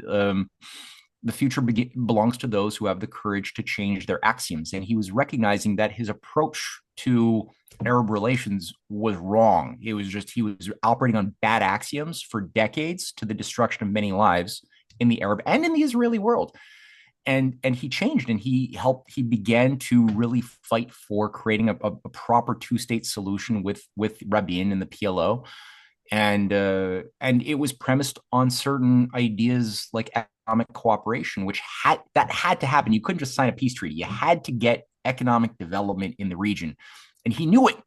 the future belongs to those who have the courage to change their axioms. And he was recognizing that his approach to Arab relations was wrong. It was just he was operating on bad axioms for decades to the destruction of many lives in the Arab and in the Israeli world. And he changed and he began to really fight for creating a proper two-state solution with Rabin and the PLO, and it was premised on certain ideas like economic cooperation, which had to happen. You couldn't just sign a peace treaty. You had to get economic development in the region, and he knew it.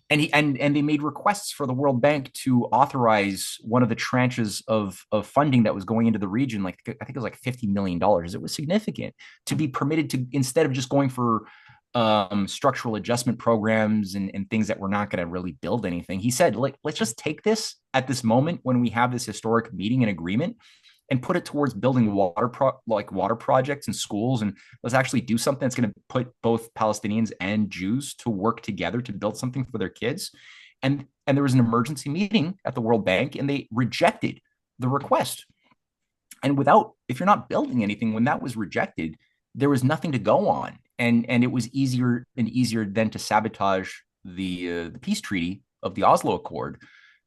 And they made requests for the World Bank to authorize one of the tranches of funding that was going into the region. Like I think it was like $50 million. It was significant to be permitted to, instead of just going for structural adjustment programs and things that were not going to really build anything. He said, like, let's just take this at this moment when we have this historic meeting and agreement and put it towards building water projects and schools, and let's actually do something that's going to put both Palestinians and Jews to work together to build something for their kids. And there was an emergency meeting at the World Bank and they rejected the request. And if you're not building anything, when that was rejected, there was nothing to go on, and it was easier and easier then to sabotage the peace treaty of the Oslo Accord,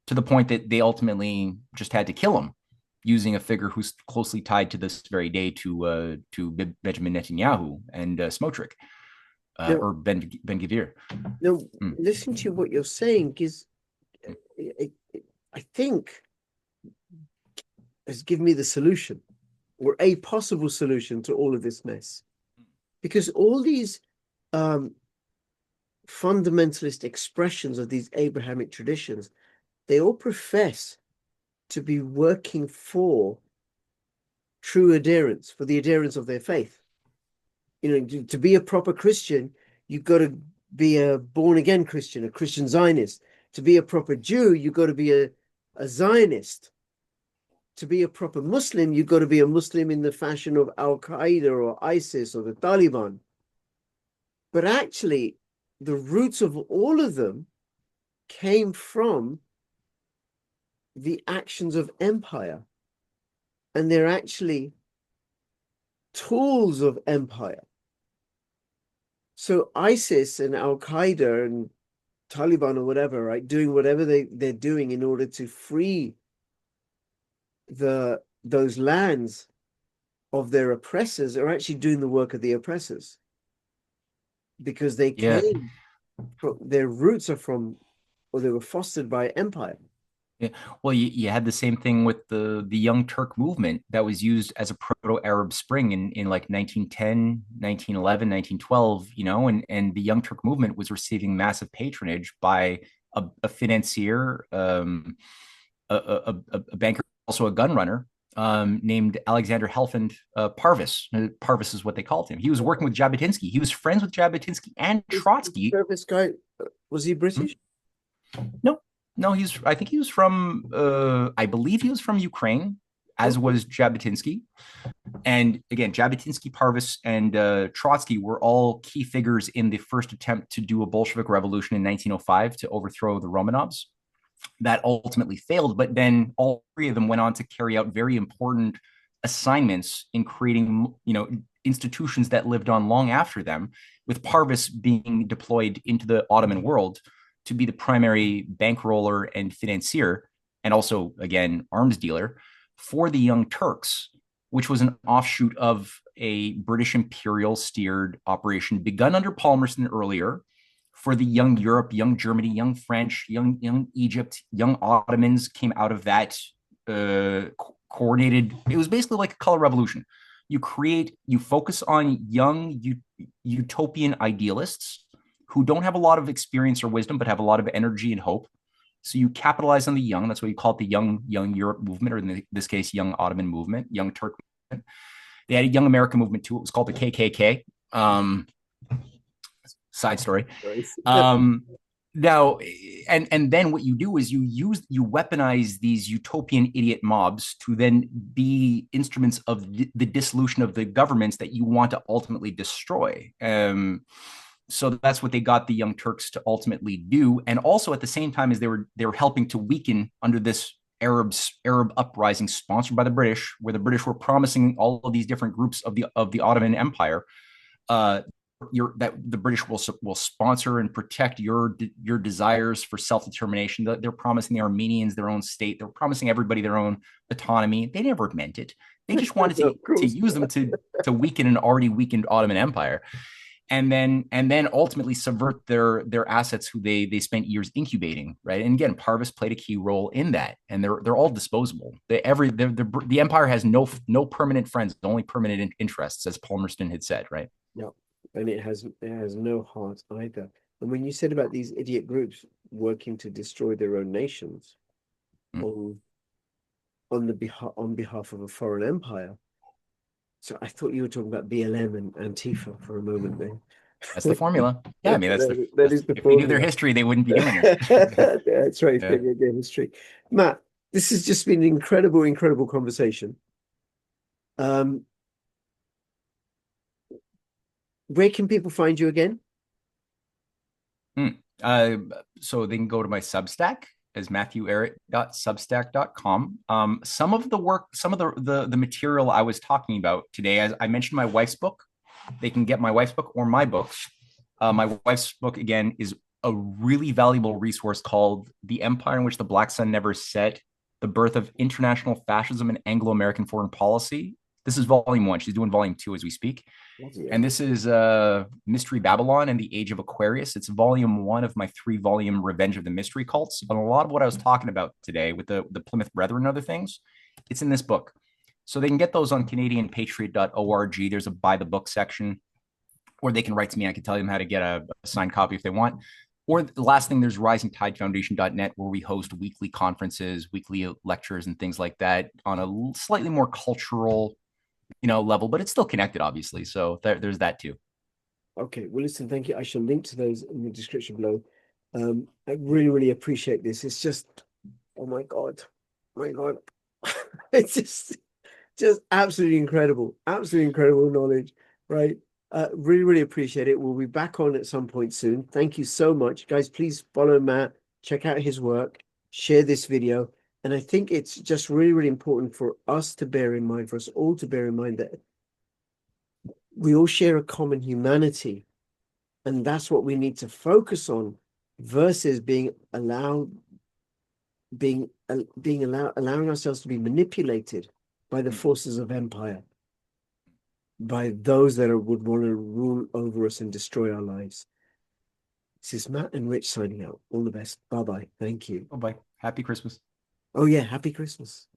to the point that they ultimately just had to kill him, using a figure who's closely tied to this very day to Benjamin Netanyahu and Smotrich, Now, or Ben Gvir. now, Mm. listen to what you're saying is, I think, has given me the solution, or a possible solution to all of this mess, because all these um, fundamentalist expressions of these Abrahamic traditions, they all profess to be working for true adherence, for the adherence of their faith. To be a proper Christian, you've got to be a born again Christian, a Christian Zionist. To be a proper Jew, you've got to be a Zionist. To be a proper Muslim, you've got to be a Muslim in the fashion of Al Qaeda or ISIS or the Taliban. But actually, the roots of all of them came from the actions of empire. and they're actually tools of empire. So ISIS and Al Qaeda and Taliban or whatever, right, doing whatever they're doing in order to free those lands of their oppressors, are actually doing the work of the oppressors, because they Yeah. came from, their roots are from, or they were fostered by empire. Yeah. Well, you had the same thing with the Young Turk movement that was used as a proto-Arab Spring in like 1910, 1911, 1912, you know, and the Young Turk movement was receiving massive patronage by a financier, a banker, also a gun runner, named Alexander Helfand Parvis. Parvis is what they called him. He was working with Jabotinsky. He was friends with Jabotinsky and Trotsky. This guy, was he British? No, no, I think he was from, I believe he was from Ukraine, as Okay. was Jabotinsky. And again, Jabotinsky, Parvis, and Trotsky were all key figures in the first attempt to do a Bolshevik revolution in 1905 to overthrow the Romanovs. That ultimately failed, but then all three of them went on to carry out very important assignments in creating, you know, institutions that lived on long after them, with Parvis being deployed into the Ottoman world to be the primary bankroller and financier, and also, again, arms dealer for the Young Turks, which was an offshoot of a British imperial steered operation begun under Palmerston earlier for the young Europe, young Germany, young French, young Egypt, young Ottomans came out of that coordinated. It was basically like a color revolution. You focus on young utopian idealists who don't have a lot of experience or wisdom, but have a lot of energy and hope. So you capitalize on the young. That's why you call it the young Europe movement, or in this case, young Ottoman movement, young Turk movement. They had a young American movement too. It was called the KKK. Side story. Now, and then what you do is you weaponize these utopian idiot mobs to then be instruments of the dissolution of the governments that you want to ultimately destroy. So that's what they got the Young Turks to ultimately do, and also at the same time as they were helping to weaken under this Arab uprising sponsored by the British, where the British were promising all of these different groups of the Ottoman Empire, that the British will sponsor and protect your desires for self-determination. They're promising the Armenians their own state. They're promising everybody their own autonomy. They never meant it. They just wanted to use them to weaken an already weakened Ottoman Empire, and then ultimately subvert their assets, who they spent years incubating, right? And again, Parvis played a key role in that, and they're all disposable. The empire has no permanent friends, only permanent interests, as Palmerston had said, right? Yeah, and it has no heart either. And when you said about these idiot groups working to destroy their own nations on behalf of a foreign empire, so I thought you were talking about BLM and Antifa for a moment there. That's the formula. Yeah, I mean that is the if formula. we knew their history, they wouldn't be doing it. That's right. Yeah. Their history. Matt, this has just been an incredible conversation. Where can people find you again? So they can go to my Substack as matthewehret.substack.com. Some of the material I was talking about today, as I mentioned, my wife's book. They can get my wife's book or my books. My wife's book, again, is a really valuable resource called The Empire in Which the Black Sun Never Set: The Birth of International Fascism and Anglo-American Foreign Policy. This is volume 1. She's doing volume 2 as we speak. And this is Mystery Babylon and the Age of Aquarius. It's volume 1 of my 3-volume Revenge of the Mystery Cults. And a lot of what I was talking about today with the Plymouth Brethren and other things, it's in this book. So they can get those on CanadianPatriot.org. There's a buy the book section, or they can write to me. I can tell them how to get a signed copy if they want. Or the last thing, there's risingtidefoundation.net, where we host weekly conferences, weekly lectures, and things like that on a slightly more cultural, level, but it's still connected, obviously. So there's that too. Okay, well, listen, thank you. I shall link to those in the description below. I really appreciate this. It's just, oh my God, it's just absolutely incredible knowledge, right? Really appreciate it. We'll be back on at some point soon. Thank you so much, guys. Please follow Matt, check out his work, share this video, And I think it's just really, really important for us to bear in mind, for us all to bear in mind that we all share a common humanity. And that's what we need to focus on versus allowing ourselves to be manipulated by the forces of empire, by those that would want to rule over us and destroy our lives. This is Matt and Rich signing out. All the best. Bye-bye. Thank you. Bye-bye. Happy Christmas. Oh, yeah. Happy Christmas.